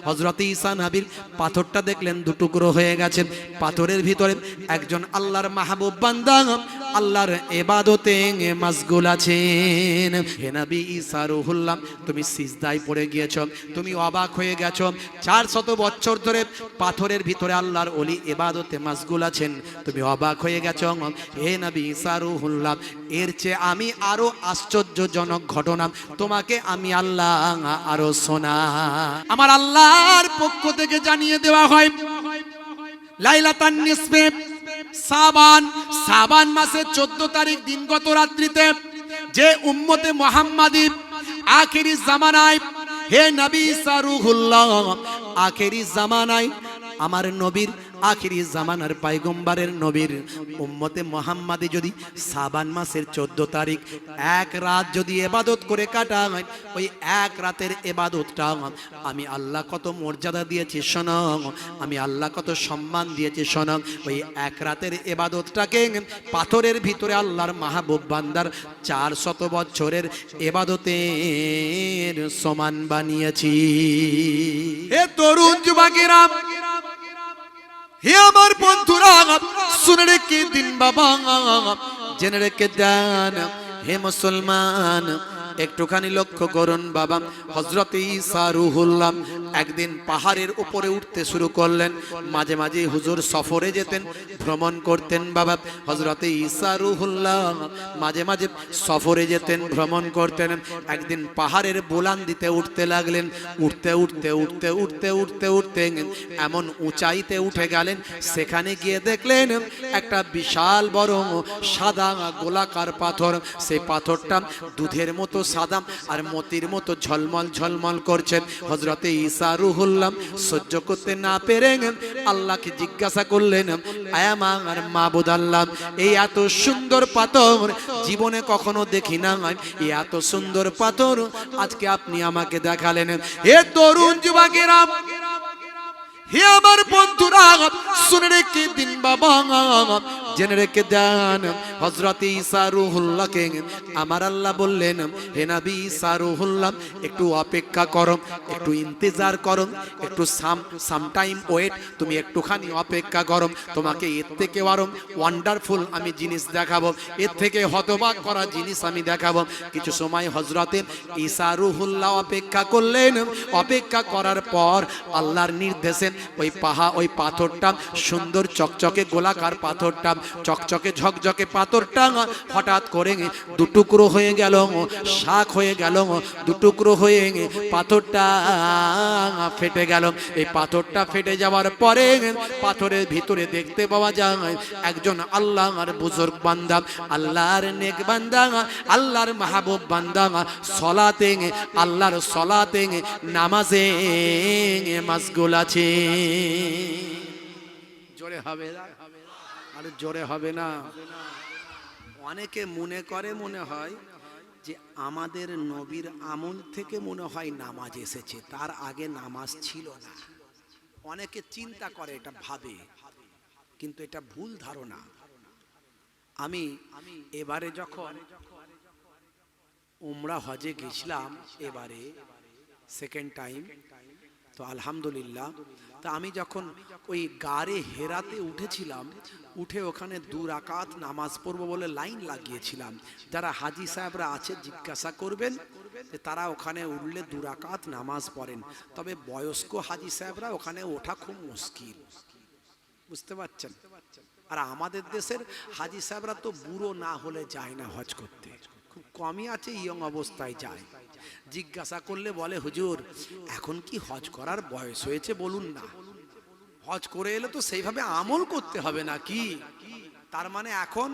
হযরত ঈসা নবীর পাথরটা দেখলেন দুটুকরো হয়ে গেছে। পাথরের ভিতরে একজন আল্লাহর মাহবুব বান্দা আল্লাহর ইবাদতে মশগুল আছেন। হে নবী ঈসা রূহুল্লাহ, তুমি সিজদায় পড়ে গিয়েছো, তুমি অবাক হয়ে গেছো। 400 বছর ধরে পাথরের ভিতরে আল্লাহর ওলি ইবাদতে মশগুল আছেন, তুমি অবাক হয়ে গেছো। হে নবী ঈসা রূহুল্লাহ, এর চেয়ে আমি আরো আশ্চর্যজনক ঘটনা তোমাকে আমি আল্লাহ আরো শোনা, আমার আল্লাহর পক্ষ থেকে জানিয়ে দেওয়া হয়। লাইলাতান নিসফে শাবান মাসের 14 তারিখ দিনগত রাত্রিতে যে উম্মতে মুহাম্মাদী আখেরি জামানায়, হে নবী ঈসা রূহুল্লাহ, আখেরি জামানায় আমার নবীর আখেরি জামানার পয়গম্বরের নবীর উম্মতে মুহাম্মাদী যদি শাবান মাসের 14 তারিখ এক রাত যদি ইবাদত করে কাটায়, ওই এক রাতের ইবাদতটা আমি আল্লাহ কত মর্যাদা দিয়েছি শোনো, আমি আল্লাহ কত সম্মান দিয়েছি শোনো। ওই এক রাতের ইবাদতটাকে পাথরের ভিতরে আল্লাহর মাহবুব বান্দার 400 বছরের ইবাদতের সমান বানিয়েছি। হে তরুণ যুবকেরা, হে আমার বন্ধুরা, শুনে রেখে দিন বাবা, জেনে রেখে দেন। হে মুসলমান, একটুখানি লক্ষ্য করুন বাবা, হযরত ঈসা রূহুল্লাহ একদিন পাহাড়ের উপরে উঠতে শুরু করলেন। মাঝে মাঝে হুজুর সফরে যেতেন, ভ্রমণ করতেন বাবা। হযরত ঈসা রূহুল্লাহ মাঝে মাঝে সফরে যেতেন, ভ্রমণ করতেন। একদিন পাহাড়ের বুলান্দিতে উঠতে লাগলেন। উঠতে উঠতে উঠতে উঠতে উঠতে উঠতে এমন উঁচাইতে উঠে গেলেন, সেখানে গিয়ে দেখলেন একটা বিশাল বড় সাদা গোলাকার পাথর। সেই পাথরটা দুধের মতো সাদা আর মতির মতো ঝলমল ঝলমল করছে। হযরত ঈসা রূহুল্লাহ সহ্য করতে না পেরে আল্লাহকে জিজ্ঞাসা করলেন, আয় আমার মাবুদ আল্লাহ, এই এত সুন্দর পাথর জীবনে কখনো দেখি না, এই এত সুন্দর পাথর আজকে আপনি আমাকে দেখালেন। হে তরুণ যুবকেরা, হে আমার বন্ধুরা, শুনে রেখে দিন বাবা, জেনে রেখে দেন। হযরত ঈসা রূহুল্লাহকে আমার আল্লাহ বললেন, হে নবী ঈসা রূহুল্লাহ, একটু অপেক্ষা করো, একটু ইন্তজার করো, একটু সাম টাইম ওয়েট, তুমি একটুখানি অপেক্ষা করো, তোমাকে এর থেকে আরো ওয়ান্ডারফুল আমি জিনিস দেখাবো, এর থেকে হতবাক করা জিনিস আমি দেখাবো। কিছু সময় হযরত ঈসা রূহুল্লাহ অপেক্ষা করলেন। অপেক্ষা করার পর আল্লাহর নির্দেশে ওই পাথরটা, সুন্দর চকচকে গোলাকার পাথরটা, চকচকে ঝকঝকে পাথরটা হঠাৎ করে দুটুকরো হয়ে গেল, শাক হয়ে গেল, দুটুকরো হয়ে পাথরটা ফেটে গেল। এই পাথরটা ফেটে যাওয়ার পরে পাথরের ভিতরে দেখতে পাওয়া যায় একজন আল্লাহর বুজুর্গ বান্দা, আল্লাহর নেক বান্দা, আল্লাহর মাহবুব বান্দা সলাতে, আল্লাহর সলাতে, নামাজে মশগুল আছে। জোরে হবে না, আর জোরে হবে না। অনেকে মনে করে, মনে হয় যে আমাদের নবীর আমল থেকে মনে হয় নামাজ এসেছে, তার আগে নামাজ ছিল না। অনেকে চিন্তা করে, এটা ভাবে, কিন্তু এটা ভুল ধারণা। আমি এবারে যখন উমরা হজে গেছিলাম, এবারে সেকেন্ড টাইম, তো আলহামদুলিল্লাহ, তা আমি যখন ওই গারে হেরাতে উঠেছিলাম, উঠে ওখানে 2 রাকাত নামাজ পড়বো বলে লাইন লাগিয়েছিলাম। যারা হাজি সাহেবরা আছে জিজ্ঞাসা করবেন, তারা ওখানে উঠলে 2 রাকাত নামাজ পড়েন। তবে বয়স্ক হাজি সাহেবরা ওখানে ওঠা খুব মুশকিল, বুঝতে পারছেন। আর আমাদের দেশের হাজি সাহেবরা তো বুড়ো না হলে যায় না হজ করতে, খুব কমই আছে ইয়ং অবস্থায় যায়। জিজ্ঞাসা করলে বলে, হুজুর এখন কি হজ করার বয়স হয়েছে বলুন না, হজ করে এলে তো সেইভাবে আমল করতে হবে না কি? তার মানে এখন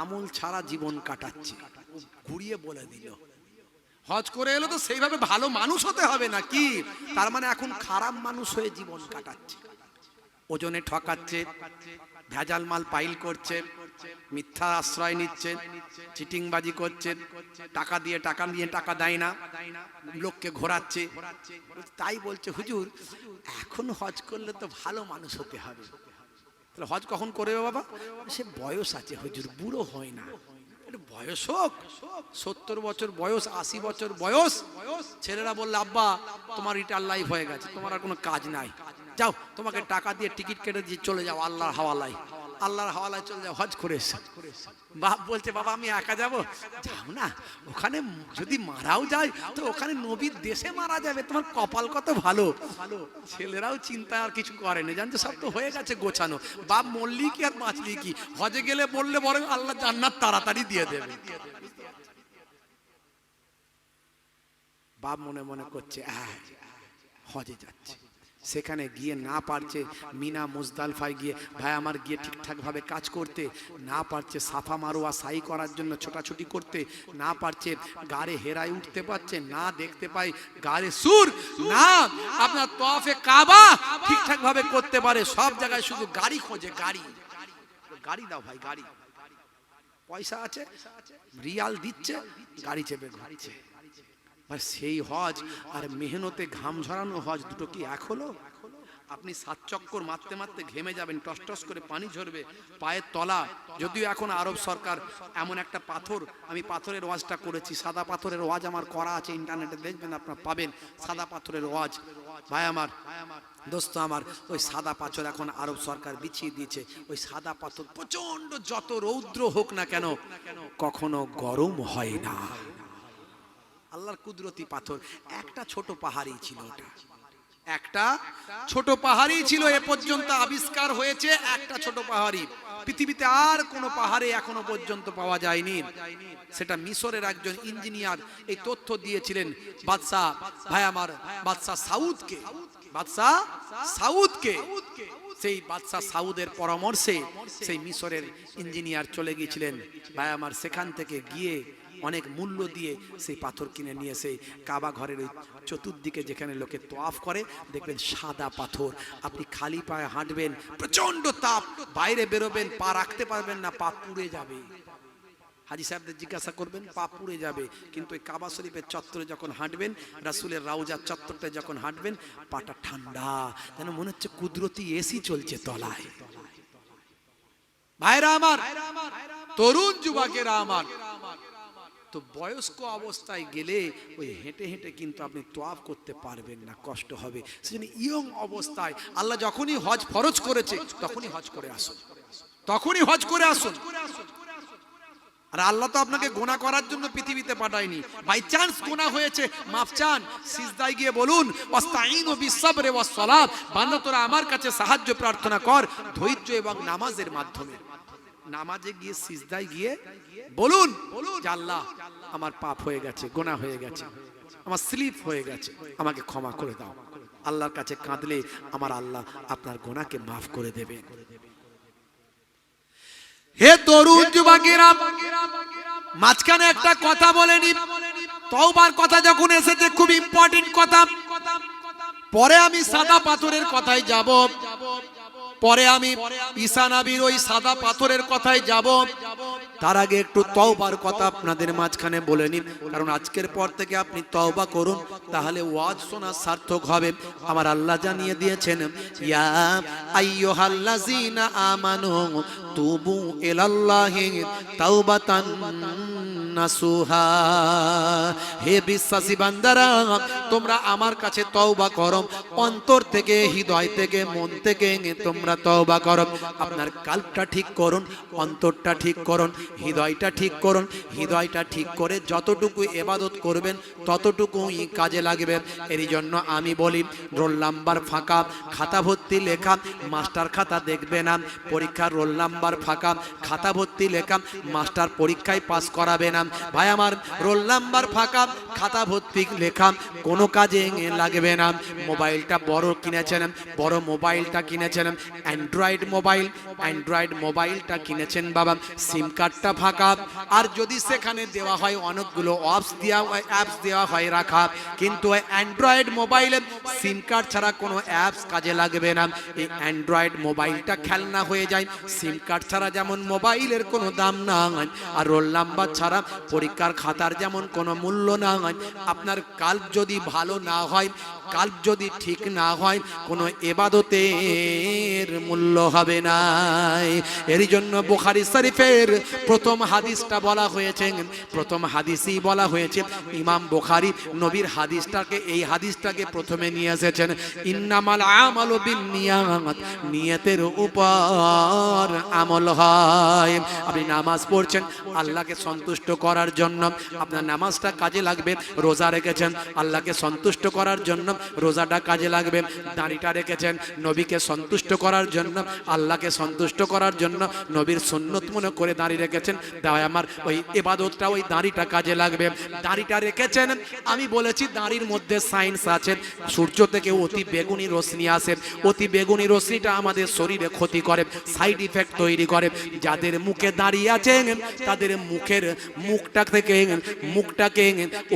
আমল ছাড়া জীবন কাটাচ্ছে। ঘুরিয়ে বলে দিল, হজ করে এলে তো সেইভাবে ভালো মানুষ হতে হবে না কি? তার মানে এখন খারাপ মানুষ হয়ে জীবন কাটাচ্ছে, ওজনে ঠকাচ্ছে, ভেজাল মাল পাইল করছে, মিথ্যা আশ্রয় নিচ্ছে, চিটিংবাজি করছে, টাকা দিয়ে টাকা দেয় না, লোককে ঘোরাচ্ছে। তাই বলছে, হুজুর এখন হজ করলে তো ভালো মানুষ হতে হবে। তাহলে হজ কখন করবে বাবা? সে বয়স আছে হুজুর, বুড়ো হয় না। বয়স হোক, 70 বছর বয়স, 80 বছর বয়স, ছেলেরা বললে আব্বা তোমার রিটায়ার লাইফ হয়ে গেছে, তোমার আর কোনো কাজ নাই, যাও তোমাকে টাকা দিয়ে টিকিট কেটে দিয়ে চলে যাও আল্লাহর হাওয়ালায়, আল্লাহর হাওয়ালায় চলে যাও, হজ করে এসো। বাপ বলছে বাবা আমি একা যাবো, যাও না, ওখানে যদি মারাও যায় তো ওখানে নবীর দেশে মারা যাবে, তোমার কপাল কত ভালো। ছেলেরাও চিন্তা আর কিছু করে না, জানতো সব তো হয়ে গেছে গোছানো, বাপ মরলি কি আর বাঁচলি কি, হজে গেলে বললে বরং আল্লাহ জান্নাত তাড়াতাড়ি দিয়ে দেবে। বাপ মনে মনে করছে হজে যাচ্ছে, সেখানে গিয়ে না পারছে মিনা মুজদালফায় গিয়ে ভাই আমার গিয়ে ঠিকঠাক ভাবে কাজ করতে, না পারছে সাফা মারোয়া সাই করার জন্য ছোটাছুটি করতে, না পারছে গাড়ে হেরায় উঠতে পারছে, না দেখতে পাই গাড়ে সুর, না আপনার তওয়াফে কাবা ঠিকঠাক ভাবে করতে পারে, সব জায়গায় শুধু গাড়ি খোঁজে, গাড়ি, গাড়ি দাও ভাই, গাড়ি, পয়সা আছে রিয়াল দিচ্ছে, গাড়ি চেপে ঘুরছে। সেই হজ আর মেহনতে ঘাম ঝরানো হজ দুটো কি এক হলো? আপনি 7 চক্কর মারতে মারতে ঘেমে যাবেন, টস টস করে পানি ঝরবে পায়ের তলা। যদিও এখন আরব সরকার এমন একটা পাথর, আমি পাথরের ওয়াজটা করেছি, সাদা পাথরের ওয়াজ আমার করা আছে, ইন্টারনেটে দেখবেন আপনারা পাবেন, সাদা পাথরের ওয়াজ। ভাই আমার, দোস্ত আমার, ওই সাদা পাথর এখন আরব সরকার বিছিয়ে দিয়েছে। ওই সাদা পাথর প্রচন্ড যত রৌদ্র হোক না কেন কখনো গরম হয় না। আল্লাহর কুদরতি পাথর, একটা ছোট পাহাড়ই ছিল, ওটা একটা ছোট পাহাড়ই ছিল, এ পর্যন্ত আবিষ্কার হয়েছে একটা ছোট পাহাড়ই, পৃথিবীতে আর কোনো পাহাড়ে এখনো পর্যন্ত পাওয়া যায়নি। সেটা মিশরের একজন ইঞ্জিনিয়ার এই তথ্য দিয়েছিলেন বাদশাহ, ভাই আমার বাদশাহ সাউদকে, বাদশাহ সাউদকে। সেই বাদশাহ সাউদের পরামর্শে সেই মিশরের ইঞ্জিনিয়ার চলে গিয়েছিলেন, ভাই আমার সেখান থেকে গিয়ে অনেক মূল্য দিয়ে সেই পাথর কিনে নিয়ে সেই কাবা ঘরের ওই চতুর্দিকে যেখানে লোকে তোয়াফ করে দেখবেন সাদা পাথর। আপনি খালি পায়ে হাঁটবেন, প্রচন্ড তাপ, বাইরে বেরোবেন পা রাখতে পারবেন না, পা পুড়ে যাবে। হাজি সাহেবদের জিজ্ঞাসা করবেন, পা পুড়ে যাবে। কিন্তু ওই কাবা শরীফের চত্বরে যখন হাঁটবেন, রাসূলের রাউজার চত্বরটা যখন হাঁটবেন, পাটা ঠান্ডা, যেন মনে হচ্ছে কুদরতি এসি চলছে তলায়। ভাইরা আমার, তরুণ যুবকেরা আমার, তো বয়স্ক অবস্থায় গেলে ওই হেঁটে হেঁটে কিন্তু আপনি তোয়াফ করতে পারবেন না, কষ্ট হবে। সেজন্য ইয়ং অবস্থায় আল্লাহ যখনই হজ ফরজ করেছে তখনই হজ করে আসুন, তখনই হজ করে আসুন। আর আল্লাহ তো আপনাকে গুনাহ করার জন্য পৃথিবীতে পাঠায়নি, বাই চান্স গুনাহ হয়েছে মাফ চান, সিজদায় গিয়ে বলুন ওয়াস্তাঈনু বিসসবরি ওয়াস সালাত, বান্দা তোরা আমার কাছে সাহায্য প্রার্থনা কর ধৈর্য এবং নামাজের মাধ্যমে। নামাজে গিয়ে সিজদায় গিয়ে বলুন যে আল্লাহ আমার পাপ হয়ে গেছে, গুনাহ হয়ে গেছে, আমার স্লিপ হয়ে গেছে, আমাকে ক্ষমা করে দাও। আল্লাহর কাছে কাঁদলে আমার আল্লাহ আপনার গুনাহকে মাফ করে দেবেন। হে তরুণ যুবকেরা, মাঝখানে একটা কথা বলেনি, তওবার কথা যখন এসেছে খুব ইম্পর্টেন্ট কথা, পরে আমি সাদা পাথরের কথায় যাব, পরে আমি ঈসা নবীর ওই সাদা পাথরের কথায় যাব। তার আগে একটু তওবার কথা আপনাদের মাঝখানে বলে নিন, কারণ আজকের পর থেকে আপনি তওবা করুন, তাহলে ওয়াজ শোনা সার্থক হবে। আমার আল্লাহ জানিয়ে দিয়েছেন, ইয়া আইয়ুহাল্লাযীনা আমানু তুবু ইলাল্লাহি তাওবাতান নাসুহা। হে বিশ্বাসী বান্দারা, তোমরা আমার কাছে তওবা করো, অন্তর থেকে, হৃদয় থেকে, মন থেকে তোমরা তওবা করো। আপনার কালবটা ঠিক করুন, অন্তরটা ঠিক করুন, হৃদয়টা ঠিক করুন। হৃদয়টা ঠিক করে যতটুকু ইবাদত করবেন ততটুকুই কাজে লাগবে। এর জন্য আমি বলি, রোল নাম্বার ফাঁকা, খাতা ভর্তি লেখা, মাস্টার খাতা দেখবে না, পরীক্ষার রোল নাম্বার ফাঁকা, খাতা ভর্তি লেখা, মাস্টার পরীক্ষায় পাস করাবে না। ভাই আমার, রোল নাম্বার ফাঁকা, খাতা ভর্তি লেখা, কোনো কাজে লাগবে না। মোবাইলটা বড় কিনেছেন, বড় মোবাইলটা কিনেছেন, অ্যান্ড্রয়েড মোবাইল, অ্যান্ড্রয়েড মোবাইলটা কিনেছেন বাবা, সিম কার্ডটা ফাঁকা। আর যদি সেখানে দেওয়া হয় অনেকগুলো অ্যাপস দেওয়া হয় রাখা, কিন্তু অ্যান্ড্রয়েড মোবাইলে সিম কার্ড ছাড়া কোনো অ্যাপস কাজে লাগবে না। এই অ্যান্ড্রয়েড মোবাইলটা খেলনা হয়ে যায়। সিম কার্ড ছাড়া যেমন মোবাইলের কোনো দাম নাই, আর রোল নাম্বার ছাড়া পরীক্ষার খাতার যেমন কোনো মূল্য নাই। আপনার কাল্প যদি ভালো না হয়, কাল্ব যদি ঠিক না হয় কোনো ইবাদতের মূল্য হবে না। এর জন্য বুখারী শরীফের প্রথম হাদিসটা বলা হয়েছে, প্রথম হাদিসই বলা হয়েছে। ইমাম বুখারী নবীর হাদিসটাকে, এই হাদিসটাকে প্রথমে নিয়ে এসেছেন, ইন্নামাল আমালু বিন্নিয়াত, নিয়তের উপর আমল হয়। আপনি নামাজ পড়ছেন আল্লাহকে সন্তুষ্ট করার জন্য, আপনার নামাজটা কাজে লাগবে। রোজা রেখেছেন আল্লাহকে সন্তুষ্ট করার জন্য, রোজাটা কাজে লাগবে। দাড়িটা রেখেছেন নবীকে সন্তুষ্ট করার জন্য, আল্লাহকে সন্তুষ্ট করার জন্য, নবীর সুন্নত মনে করে দাড়ি রেখেছেন, তাই আমার ওই ইবাদতটা, ওই দাড়িটা কাজে লাগবে। দাড়িটা রেখেছেন, আমি বলেছি দাড়ির মধ্যে সায়েন্স আছে। সূর্য থেকে অতি বেগুনি রশ্মি আসে, অতি বেগুনি রশ্মিটা আমাদের শরীরে ক্ষতি করে, সাইড ইফেক্ট তৈরি করে। যাদের মুখে দাড়ি আছে তাদের মুখটাকে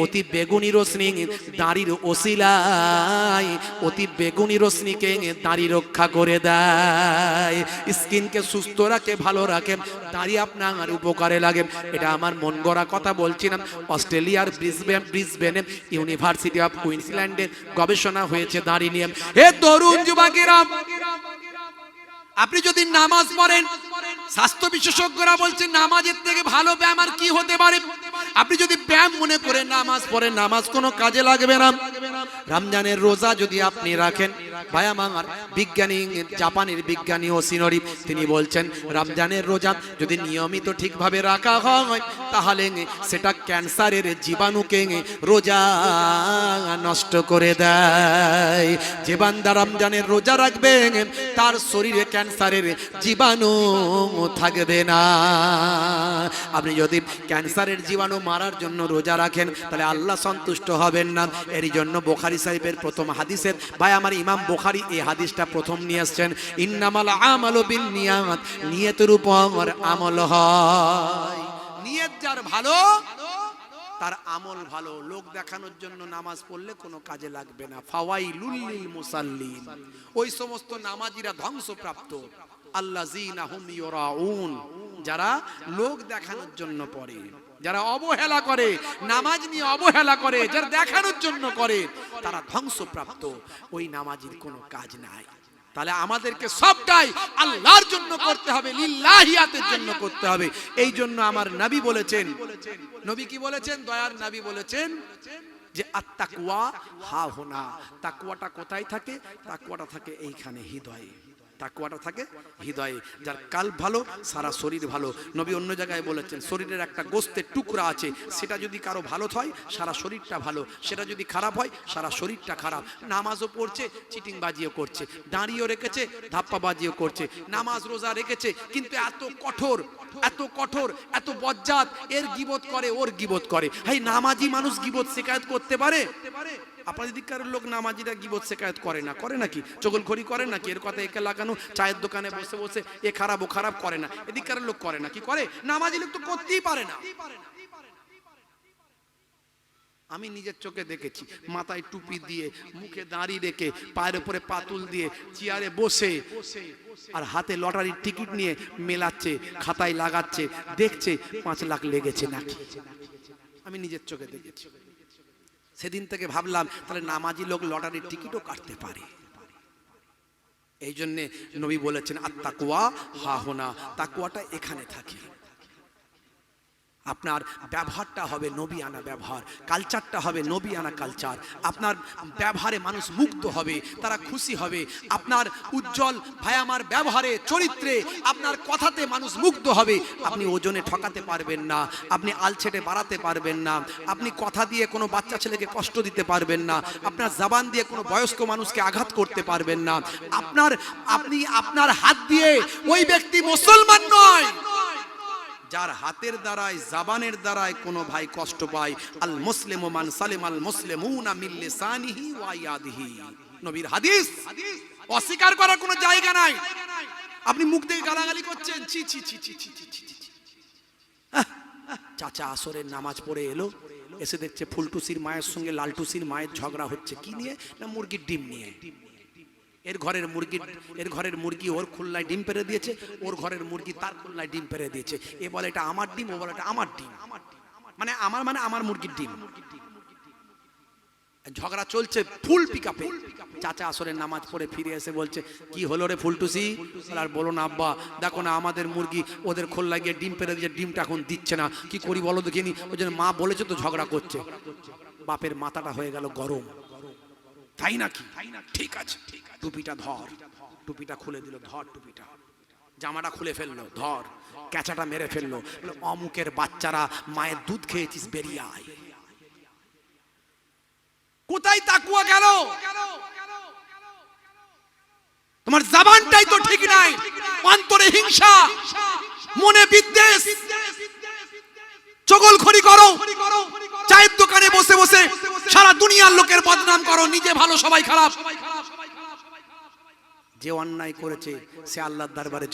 অতি বেগুনি রশ্মি দাড়ির ওসিলায়, অতি বেগুনি রশ্মিকে দাড়ি রক্ষা করে দেয়, স্কিনকে সুস্থ রাখে, ভালো রাখে। দাড়ি আপনার উপকারে লাগে। এটা আমার মন গড়া কথা বলছি না। অস্ট্রেলিয়ার ব্রিসবেনে ইউনিভার্সিটি অফ কুইন্সল্যান্ডে গবেষণা হয়েছে দাড়ি নিয়ে। হে তরুণ যুবকেরা, আপনি যদি নামাজ পড়েন, স্বাস্থ্য বিশেষজ্ঞরা বলছেন নামাজের থেকে ভালো ব্যায়াম আর কি হতে পারে। আপনি যদি ব্যায়াম মনে করে নামাজ পড়েন, নামাজ কোনো কাজে লাগবে না। রমজানের রোজা যদি আপনি রাখেন, ভাই আমার বিজ্ঞানী, জাপানের বিজ্ঞানী ওসিনোরি তিনি বলছেন রমজানের রোজা যদি নিয়মিত ঠিকভাবে রাখা হয় তাহলে সেটা ক্যান্সারের জীবাণুকে রোজা নষ্ট করে দেয়। যে বান্দা রমজানের রোজা রাখবে তার শরীরে ক্যান্সারের জীবাণু থাকবে না। আপনি যদি ক্যান্সারের জীবাণু মারার জন্য রোজা রাখেন তাহলে আল্লাহ সন্তুষ্ট হবেন না। এর জন্য বুখারী শরীফের প্রথম হাদিসের, ভাই আমার ইমাম বুখারী এই হাদিসটা প্রথম নিয়ে আসছেন, ইন্নামাল আমালু বিন্নিয়াত, নিয়তের উপর আমল হয়। নিয়ত যার ভালো তার আমল ভালো। লোক দেখানোর জন্য নামাজ পড়লে কোনো কাজে লাগবে না। ফাওয়াইলুল লিল মুসাল্লিন, ওই সমস্ত নামাজিরা ধ্বংসপ্রাপ্ত। আল্লাযীনা হুম ইউরাউন, যারা লোক দেখানোর জন্য পড়ে, যারা অবহেলা করে, নামাজ নিয়ে অবহেলা করে, যারা দেখানোর জন্য করে, তারা ধ্বংসপ্রাপ্ত। ওই নামাজির কোনো কাজ নাই। তাহলে আমাদেরকে সবটাই আল্লাহর জন্য করতে হবে, লিল্লাহিয়াতের জন্য করতে হবে। এই জন্য আমার নবী বলেছেন, নবী কি বলেছেন? দয়ার নবী বলেছেন যে আত্তাকওয়া হাহুনা, তাকওয়াটা কোথায় থাকে? তাকওয়াটা থাকে এইখানে, হৃদয়ে। তাকওয়াটা থাকে হৃদয়ে। যার কাল্ব ভালো সারা শরীর ভালো। নবী অন্য জায়গায় বলেছেন শরীরের একটা গোস্তের টুকরা আছে, সেটা যদি কারো ভালো হয় সারা শরীরটা ভালো, সেটা যদি খারাপ হয় সারা শরীরটা খারাপ। নামাজও পড়ছে, চিটিংবাজিও করছে, দাঁড়িয়েও রেখেছে, ধাপ্পাবাজিও করছে, নামাজ রোজা রেখেছে, কিন্তু এত কঠোর, এত কঠোর, এত বজ্জাত, এর গীবত করে, ওর গীবত করে। এই নামাজি মানুষ গীবত শিকায়ত করতে পারে? আপনাদের দিককার লোক নামাজিরা গীবত শিকায়ত করে না? করে নাকি? চগলখড়ি করে নাকি? এর কথা একে লাগানো, চায়ের দোকানে বসে বসে এ খারাপ ও খারাপ করে না। এদিককার লোক করে না? কি করে? নামাজি লোক তো করতেই পারে না। আমি নিজের চোখে দেখেছি, মাথায় টুপি দিয়ে, মুখে দাঁড়ি রেখে, পায়ের উপরে পাতুল দিয়ে চেয়ারে বসে আর হাতে লটারির টিকিট নিয়ে মেলাচ্ছে, খাতায় লাগাচ্ছে, দেখছে 5 লাখ লেগেছে নাকি। আমি নিজের চোখে দেখেছি। সেদিন থেকে ভাবলাম তাহলে নামাজি লোক লটারির টিকিটও কাটতে পারে। এই জন্যে নবী বলেছেন আত্তাকওয়া হাহুনা, তাকওয়াটা এখানে থাকে। আপনার ব্যবহারটা হবে নবী আনা ব্যবহার, কালচারটা হবে নবী আনা কালচার। আপনার ব্যবহারে মানুষ মুগ্ধ হবে, তারা খুশি হবে। আপনার উজ্জ্বল ভাই আমার ব্যবহারে, চরিত্রে, আপনার কথাতে মানুষ মুগ্ধ হবে। আপনি ওজনে ঠকাতে পারবেন না, আপনি আলছেটে বাড়াতে পারবেন না, আপনি কথা দিয়ে কোনো বাচ্চা ছেলেকে কষ্ট দিতে পারবেন না, আপনার জবান দিয়ে কোনো বয়স্ক মানুষকে আঘাত করতে পারবেন না। আপনি আপনার হাত দিয়ে, ওই ব্যক্তি মুসলমান নয় যার হাতের দ্বারায়, জবানের দ্বারায় কোনো ভাই কষ্ট পায়। আল মুসলিমু মান সালিমাল মুসলিমুনা মিন লিসানিহি ওয়া ইয়াদিহি, নবীর হাদিস। অস্বীকার করার কোনো জায়গা নাই। আপনি মুখ দিয়ে গালাগালি করছেন, ছি ছি ছি ছি ছি ছি। চাচা আসরের নামাজ পড়ে এলো, এসে দেখছে ফুলটুসির মায়ের সঙ্গে লালটুসির মায়ের ঝগড়া হচ্ছে। কি নিয়ে? না মুরগির ডিম নিয়ে। এর ঘরের মুরগি ওর খুলনায় ডিম পেড়ে দিয়েছে, ওর ঘরের মুরগি তার খুলনায় ডিম পেড়ে দিয়েছে। এ বলে এটা আমার ডিম, ও বলে এটা আমার ডিম। মানে আমার মুরগির ডিম। ঝগড়া চলছে ফুল পিকআপে। চাচা আসরের নামাজ পড়ে ফিরে এসে বলছে, কি হলো রে ফুলটুসি? আর বলো না আব্বা, দেখো না আমাদের মুরগি ওদের খোল লাগিয়ে ডিম পেড়ে দিয়ে ডিমটা এখন দিচ্ছে না, কি করি বলো দেখিনি। ওই জন্য মা বলেছে তো ঝগড়া করছে। বাপের মাথাটা হয়ে গেল গরম। তাই নাকি? ঠিক আছে, টুপিটা ধর। টুপিটা খুলে দিল, ধর টুপিটা। জামাটা খুলে ফেললো, ধর। ক্যাচাটা মেরে ফেললো। অমুকের বাচ্চারা, মায়ের দুধ খেয়েছিস, বেরিয়ে আয়। কোথায় তাকুয়া গেল? তোমার জবানটাই তো ঠিক নাই। অন্তরে হিংসা, মনে বিদ্বেষ, চগলখড়ি করো, চায়ের দোকানে বসে বসে সারা দুনিয়ার লোকের বদনাম করো, নিজে ভালো সবাই খারাপ। যে অন্যায় করেছে সে আল্লাহর দরবারে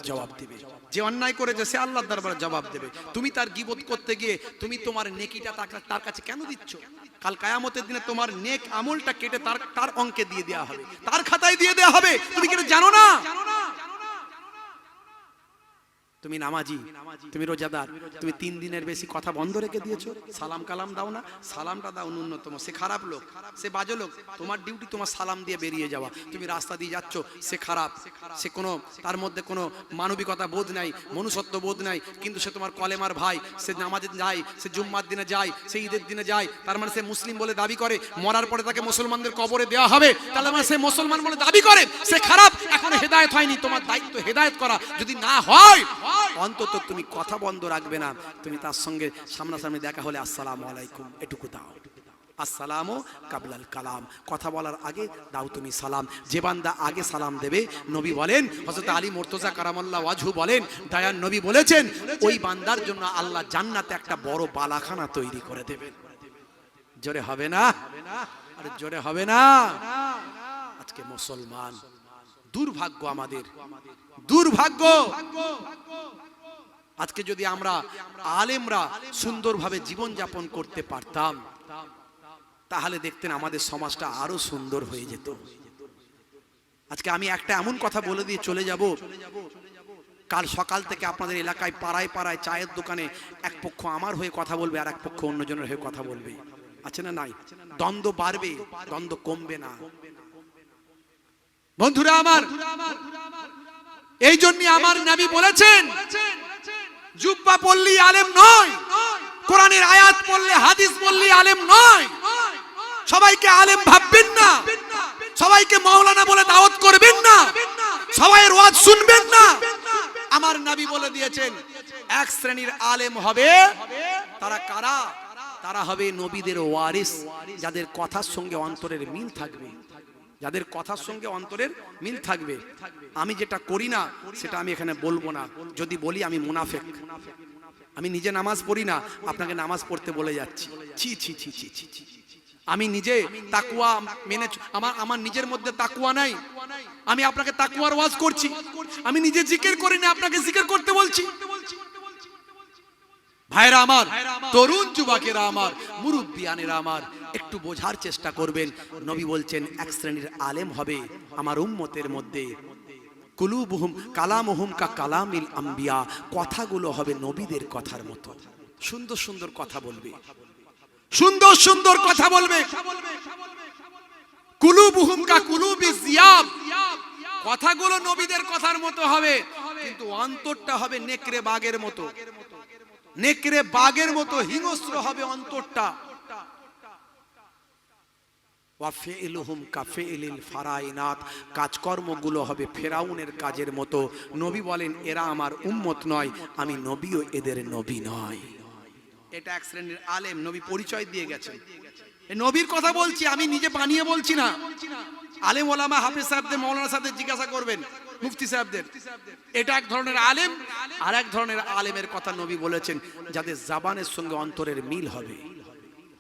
জবাব দেবে। যে অন্যায় করেছে সে আল্লাহর দরবারে জবাব দেবে। তুমি তার গীবত করতে গিয়ে তুমি তোমার নেকিটা তার কাছে কেন দিচ্ছ? কাল কিয়ামতের দিনে তোমার নেক আমলটা কেটে তার অঙ্কে দিয়ে দেওয়া হবে, তার খাতায় দিয়ে দেওয়া হবে। তুমি কি জানো না? তুমি নামাজি, তুমি রোজাদার, তুমি 3 দিনের বেশি কথা বন্ধ রেখে দিয়েছো। সালাম কালাম দাও না, সালামটা দাও ন্যূনতম। সে খারাপ লোক, সে বাজে লোক, তোমার ডিউটি তোমার সালাম দিয়ে বেরিয়ে যাওয়া। তুমি রাস্তা দিয়ে যাচ্ছ, সে খারাপ, সে কোনো তার মধ্যে কোনো মানবিকতা বোধ নাই, মনুষ্যত্ব বোধ নাই, কিন্তু সে তোমার কলেমার ভাই, সে নামাজে যায়, সে জুম্মার দিনে যায়, সে ঈদের দিনে যায়, তার মানে সে মুসলিম বলে দাবি করে। মরার পরে তাকে মুসলমানদের কবরে দেওয়া হবে, তাহলে মানে সে মুসলমান বলে দাবি করে, সে খারাপ। এখন হেদায়েত হয়নি, তোমার দায়িত্ব হেদায়েত করা। যদি না হয় অন্তত তুমি কথা বন্ধ রাখবে না। তুমি তার সঙ্গে সামনাসামনি দেখা হলে আসসালামু আলাইকুম এটুকু দাও। আসসালামু কাবলাল কালাম, কথা বলার আগে দাও তুমি সালাম। যে বান্দা আগে সালাম দেবে, নবী বলেন, হযরত আলী মুর্তজা কারামাল্লাহু ওয়াজহু বলেন, দয়ার নবী বলেছেন, ওই বান্দার জন্য আল্লাহ জান্নাতে একটা বড় বালাখানা তৈরি করে দেবেন। জোরে হবে না? আরে জোরে হবে না? আজকে মুসলমান, দুর্ভাগ্য আমাদের, দুর্ভাগ্য। আজকে যদি আমরা আলেমরা সুন্দরভাবে জীবন যাপন করতে পারতাম, তাহলে দেখতেন আমাদের সমাজটা আরো সুন্দর হয়ে যেত। আজকে আমি একটা এমন কথা বলে দিয়ে চলে যাব, কাল সকাল থেকে আপনাদের এলাকায় পাড়ায় পাড়ায় চায়ের দোকানে এক পক্ষ আমার হয়ে কথা বলবে, আর এক পক্ষ অন্যজনের হয়ে কথা বলবে। আছে না নাই? দ্বন্দ্ব বাড়বে, দ্বন্দ্ব কমবে না। বন্ধুরা আমার, এই জন্য আমার নবী বলেছেন, জুব্বা পড়লি আলেম নয়, কোরআনের আয়াত পড়লে হাদিস পড়লি আলেম নয়। সবাইকে আলেম ভাববেন না, সবাইকে মাওলানা বলে দাওয়াত করবেন না, সবাইয়ের ওয়াজ শুনবেন না। আমার নবী বলে দিয়েছেন, এক শ্রেণীর আলেম হবে, তারা কারা? তারা হবে নবীদের ওয়ারিস, যাদের কথার সঙ্গে অন্তরের মিল থাকবে, যাদের কথার সঙ্গে অন্তরের মিল থাকবে। আমি যেটা করি না সেটা আমি এখানে বলবো না, যদি বলি আমি মুনাফিক। আমি নিজে নামাজ পড়ি না, আপনাকে নামাজ পড়তে বলে যাচ্ছি। ছি ছি ছি ছি ছি ছি। আমি নিজে তাকওয়া মেনে, আমার নিজের মধ্যে তাকওয়া নাই, আমি আপনাকে তাকওয়ার ওয়াজ করছি। আমি নিজে জিকির করি না, আপনাকে জিকির করতে বলছি। ভাইরা আমার, তরুণ যুবকেরা আমার, মুরব্বিয়ানেরা আমার, একটু বোঝার চেষ্টা করবেন। নবী বলছেন, এক শ্রেণীর আলেম হবে আমার উম্মতের মধ্যে, কুলুবুহুম কালামুহুম কা কালামিল আম্বিয়া, কথাগুলো হবে নবীদের কথার মতো। সুন্দর সুন্দর কথা বলবে, সুন্দর সুন্দর কথা বলবে। কুলুবুহুম কা কুলুবিজ জিয়াব, কথাগুলো নবীদের কথার মতো হবে, কিন্তু অন্তরটা হবে নেকড়ে বাঘের মতো, নেকড়ে বাঘের মতো হিংস্র হবে অন্তরটা। ওয়াফিলুহুম কাফিলিল ফারাইনাত, কাজকর্মগুলো হবে ফেরাউনের কাজের মতো। নবী বলেন, এরা আমার উম্মত নয়, আমি নবীও এদের নবী নয়। এটা এক শ্রেণীর আলেম, নবী পরিচয় দিয়ে গেছেন। এই নবীর কথা বলছি, আমি নিজে বানিয়ে বলছি না। আলেম ওলামা হাফেজ সাহেবদের, মাওলানা সাহেবদের জিজ্ঞাসা করবেন, মুফতি সাহেবদের। এটা এক ধরনের আলেম, আর এক ধরনের আলেমের কথা নবী বলেছেন, যাদের জবানের সঙ্গে অন্তরের মিল হবে,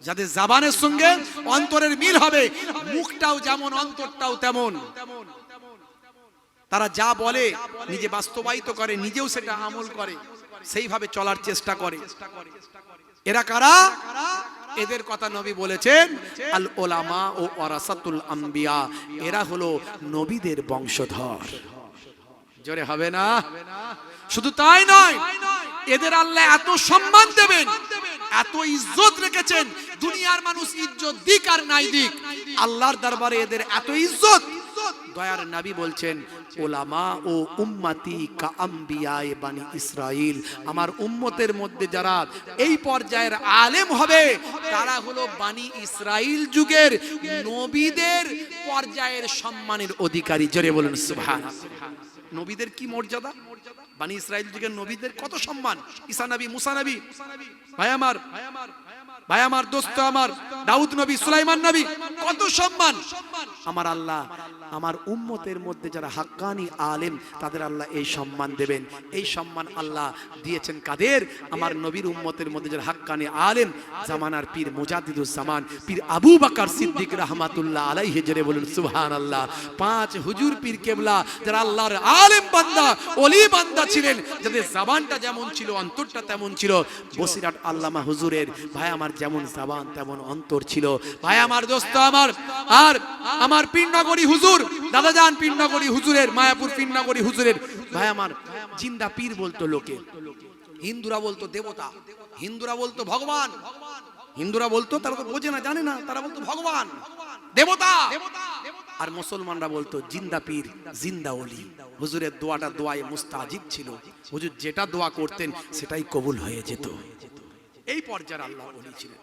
যাদের জবানের সঙ্গে অন্তরের মিল হবে, মুখটাও যেমন অন্তরটাও তেমন। তারা যা বলে নিজে বাস্তবায়িত করে, নিজেও সেটা আমল করে, সেইভাবে চলার চেষ্টা করে। এরা কারা? এদের কথা নবী বলেছেন, আল উলামা ও ওয়ারাসাতুল আম্বিয়া, এরা হলো নবীদের বংশধর। জোরে হবে না? শুধু তাই নয়, এদের আল্লাহ এত সম্মান দেবেন, এত ইজ্জত রেখেছেন, দুনিয়ার মানুষ ইজ্জত দিক আর নাই দিক, আল্লাহর দরবারে এদের এত ইজ্জত। দয়ার নবী বলছেন, উলামা ও উম্মতি কা আম্বিয়ায়ে বানি ইসরাইল, আমার উম্মতের মধ্যে যারা এই পর্যায়ের আলেম হবে তারা হলো বানি ইসরাইল যুগের নবীদের পর্যায়ের সম্মানের অধিকারী। জোরে বলুন সুবহানাল্লাহ। নবীদের কি মর্যাদা, বানি ইসরাইল যুগের নবীদের কত সম্মান, ঈসা নবী, মুসা নবী, ভাই আমার দোস্ত আমার দাউদ নবী, সুলাইমান নবী, কত সম্মান। আমার আল্লাহ আমার উম্মতের মধ্যে যারা হাক্কানি আলেম তাদের আল্লাহ এই সম্মান দেবেন। এই সম্মান আল্লাহ দিয়েছেন কাদের? আমার নবীর উম্মতের মধ্যে যারা হাক্কানি আলেম, জামানার পীর মুজাদ্দিদুজ জামান পীর আবু বকর সিদ্দিক রাহমাতুল্লাহ আলাইহি। জোরে বলুন সুবহানাল্লাহ। 5 হুজুর পীর কেবলা যারা আল্লাহর আলেম বান্দা, ওলি বান্দা ছিলেন, যাদের জবানটা যেমন ছিল অন্তরটা তেমন ছিল। বসিরহাট আল্লামা হুজুরের ভাই আমার যেমন জবান তেমন অন্তর ছিল। ভাই আমার দোস্ত আমার, আর আমার পীরনগরী হুজুর দাদাজান পীরনগরী হুজুরের, মায়াপুর পীরনগরী হুজুরের ভাই আমার জিন্দা পীর বলতো লোকে। হিন্দুরা বলতো দেবতা, হিন্দুরা বলতো ভগবান, হিন্দুরা বলতো, তারা তো বোঝে না জানে না, তারা বলতো ভগবান দেবতা। আর মুসলমানরা বলতো জিন্দা পীর, জিন্দা ওলি। হুজুরের দোয়াটা দোয়ায়ে মুস্তাজিব ছিল। হুজুর যেটা দোয়া করতেন সেটাই কবুল হয়ে যেত। এই পর্যায়ে আল্লাহ ওলি ছিলেন।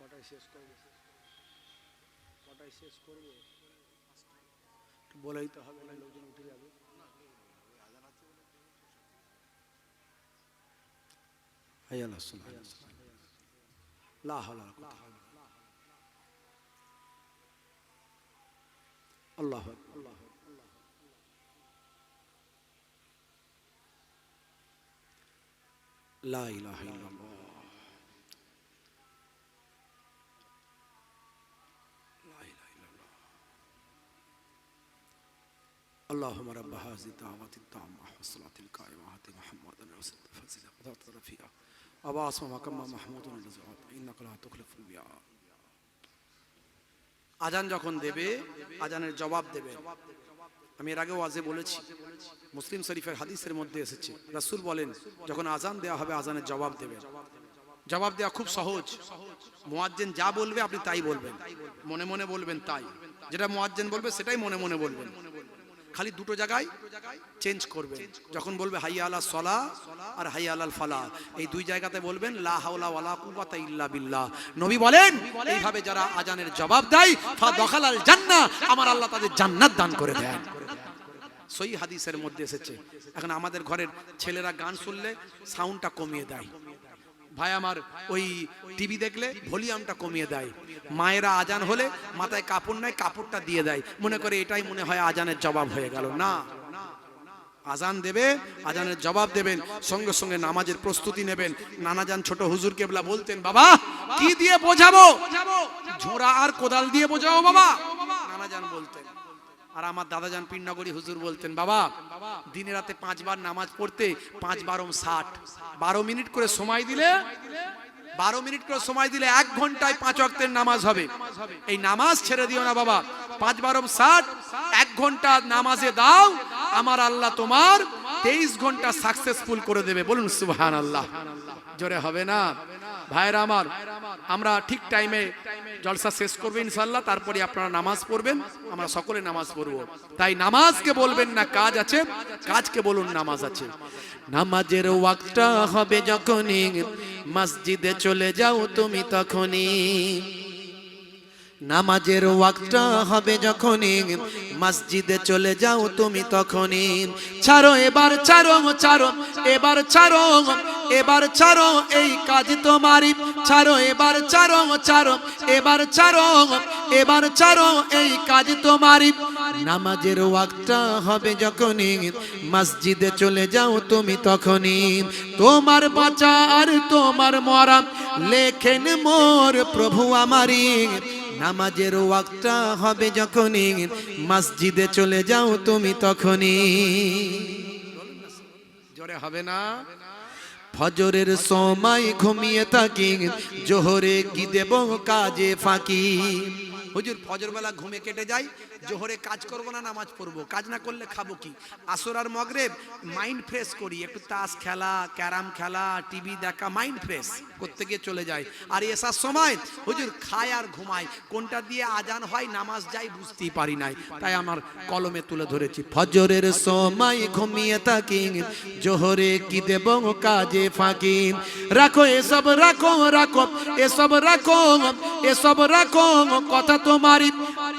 কটায় শেষ করব, কটায় শেষ করব বলেই তো হবে, লোকজন উঠে যাবে। হাই আল্লাহ সুবহানাল্লাহ, লা হাওলা ওয়ালা কুওয়াতা আল্লাহু আকবার। লা ইলাহা ইল্লাল্লাহ, اللهم رب هذه الدعوة التامة والصلاة القائمة آت محمدا الوسيلة والفضيلة والدرجة الرفيعة وبعثه مقاما محمودا الرزق إنك لا تخلف الميعاد। আজান যখন দেবে আজানের জবাব দেবে। আমি এর আগে ওয়াজে বলেছি, মুসলিম শরীফের হাদিসের মধ্যে এসেছে, রাসূল বলেন যখন আজান দেওয়া হবে আজানের জবাব দেবে। জবাব দেওয়া খুব সহজ। মুয়াজ্জিন যা বলবে আপনি তাই বলবেন, মনে মনে বলবেন তাই, যেটা মুয়াজ্জিন বলবে সেটাই মনে মনে বলবেন। খালি দুটো জায়গায় চেঞ্জ করবেন। যখন বলবে হাইয়া আলাস সালাহ আর হাইয়া আলাল ফালাহ, এই দুই জায়গাতে বলবেন লা হাওলা ওয়ালা কুওয়াতা ইল্লা বিল্লাহ। নবী বলেন এইভাবে যারা আজানের জবাব দেয় ফা দাখালাল জান্নাহ, আমার আল্লাহ তাদের জান্নাত দান করে দেন। সহিহ হাদিসের মধ্যে এসেছে। এখন আমাদের ঘরের ছেলেরা গান শুনলে সাউন্ডটা কমিয়ে দেয়, ভাই আমার ওই টিভি দেখলে ভলিউমটা কমিয়ে দেয়, মায়েরা আজান হলে মাথায় কাপড় নাই কাপড়টা দিয়ে দেয়, মনে করে এটাই মনে হয় আজানের জবাব হয়ে গেল। না, আজান দেবে, আজানের জবাব দেবেন, সঙ্গে সঙ্গে নামাজের প্রস্তুতি নেবেন। নানাজান ছোট হুজুর কেবলা বলতেন, বাবা কি দিয়ে বোঝাবো? ঝোড়া আর কোদাল দিয়ে বোঝাবো বাবা, নানাজান বলতেন। আর আমার দাদাজান পীরনগরী হুজুর বলতেন, বাবা দিনে রাতে 5 বার নামাজ পড়তে 5 বার 60, 12 মিনিট করে সময় দিলে 12 মিনিট করে সময় দিলে 1 ঘন্টায় 5 ওয়াক্তের নামাজ হবে। এই নামাজ ছেড়ে দিও না বাবা, 5 বার 60, 1 ঘন্টা নামাজে দাও, আমার আল্লাহ তোমার 23 ঘন্টা সাকসেসফুল করে দেবে। বলুন সুবহানাল্লাহ। জোরে হবে না? ভাইরা আমার, আমরা ঠিক টাইমে জলসা শেষ করব ইনশাআল্লাহ, তারপরে আপনারা নামাজ পড়বেন, আমরা সকলে নামাজ পড়ব। তাই নামাজকে বলবেন না কাজ আছে, কাজকে বলুন নামাজ আছে। নামাজের ওয়াক্তটা হবে যখনই, মসজিদে চলে যাও তুমি তখনই। নামাজের ওয়াক্তটা হবে যখনই মসজিদে চলে যাও তুমি তখনই। ছাড়ো এবার ছাড়ো ছাড়ো এবার ছাড়ো এবার ছাড়ো এই কাজ তোমারই। ছাড়ো এবার ছাড়ো ছাড়ো এবার ছাড়ো এবার ছাড়ো এই কাজ তোমারই। নামাজের ওয়াক্তটা হবে যখনই মসজিদে চলে যাও তুমি তখনই। তোমার বাঁচা আর তোমার মরা লেখেন মোর প্রভু আমারই। নামাজের ওয়াক্তটা হবে যখনই মসজিদে চলে যাও তুমি তখনই। জোরে হবে না? ফজরের সময় ঘুমিয়ে থাকি, জোহরে কি দেব কাজে ফাঁকি। হুজুর ফজর বেলা ঘুমে কেটে যায়, জোহরে কাজ করব না নামাজ পড়বো, কাজ না করলে খাবো কি? আসর আর মগরিব মাইন্ড ফ্রেশ করি, একটু তাস খেলা, ক্যারাম খেলা, টিভি দেখা, মাইন্ড ফ্রেশ করতে গিয়ে চলে যায়। আর এসার সময় হুজুর খায় আর ঘুমায়, কোনটা দিয়ে আজান হয় নামাজ যাই বুঝতেই পারি নাই, তাই আমার কলমে তুলে ধরেছি। ফজরের সময় ঘুমিয়ে থাকি, জোহরে কি দেব কাজে ফাঁকি। রাখো এসব রাখো রাখো এসব রাখো এসব রাখো কথা তোমারই।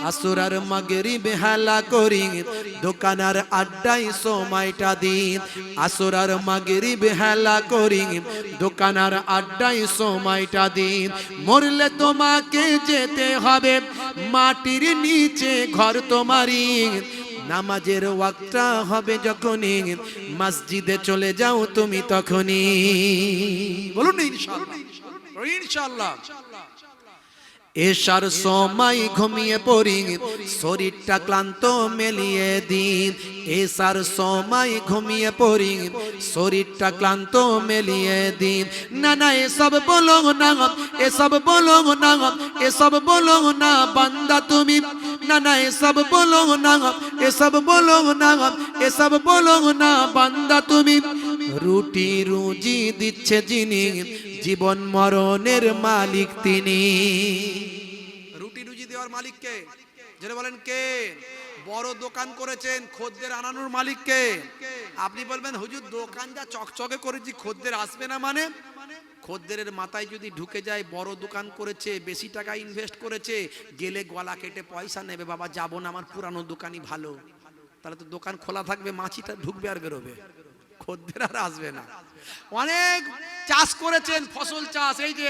আসর আর মাগরিব হেলা করি, দোকানার আড্ডায় সময়টা দিন। আসর আর মাগরিব হেলা করি, দোকানার আড্ডায় সময়টা দিন। মরলে তোমাকে যেতে হবে মাটির নিচে, ঘর তোমারই। নামাজের ওয়াক্তটা হবে যখনই মসজিদে চলে যাও তুমি তখনই। বলুন না ইনশাআল্লাহ, ইনশাআল্লাহ। এশার সময় ঘুমিয়ে পড়ি, শরীরটা ক্লান্ত মেলিয়ে দিন। এশার সময় ঘুমিয়ে পড়ি, শরীরটা ক্লান্ত মেলিয়ে দিন। না না এসব বলো না, এসব বলো না, এসব বলো না বান্দা তুমি। না না এসব বলো না, এসব বলো না, এসব বলো না বান্দা তুমি। রুটি রুজি দিচ্ছে যিনি, জীবন মরণের মালিক তিনি। রুটি রুজি দেওয়ার মালিক কে? যারা বলেন কে? বড় দোকান করেছেন, খদ্দের আনানোর মালিক কে? আপনি বলবেন হুজুর দোকান যা চকচকে করেছি খদ্দের আসবে না, মানে খদ্দের মাথায় যদি ঢুকে যায় বড় দোকান করেছে, বেশি টাকা ইনভেস্ট করেছে, গেলে গলা কেটে পয়সা নেবে, বাবা যাবো না, আমার পুরানো দোকানই ভালো। তাহলে তো দোকান খোলা থাকবে, মাছিটা ঢুকবে আর বেরোবে, খদ্দের আর আসবে না। অনেক চাষ করেছেন, ফসল চাষ, এই যে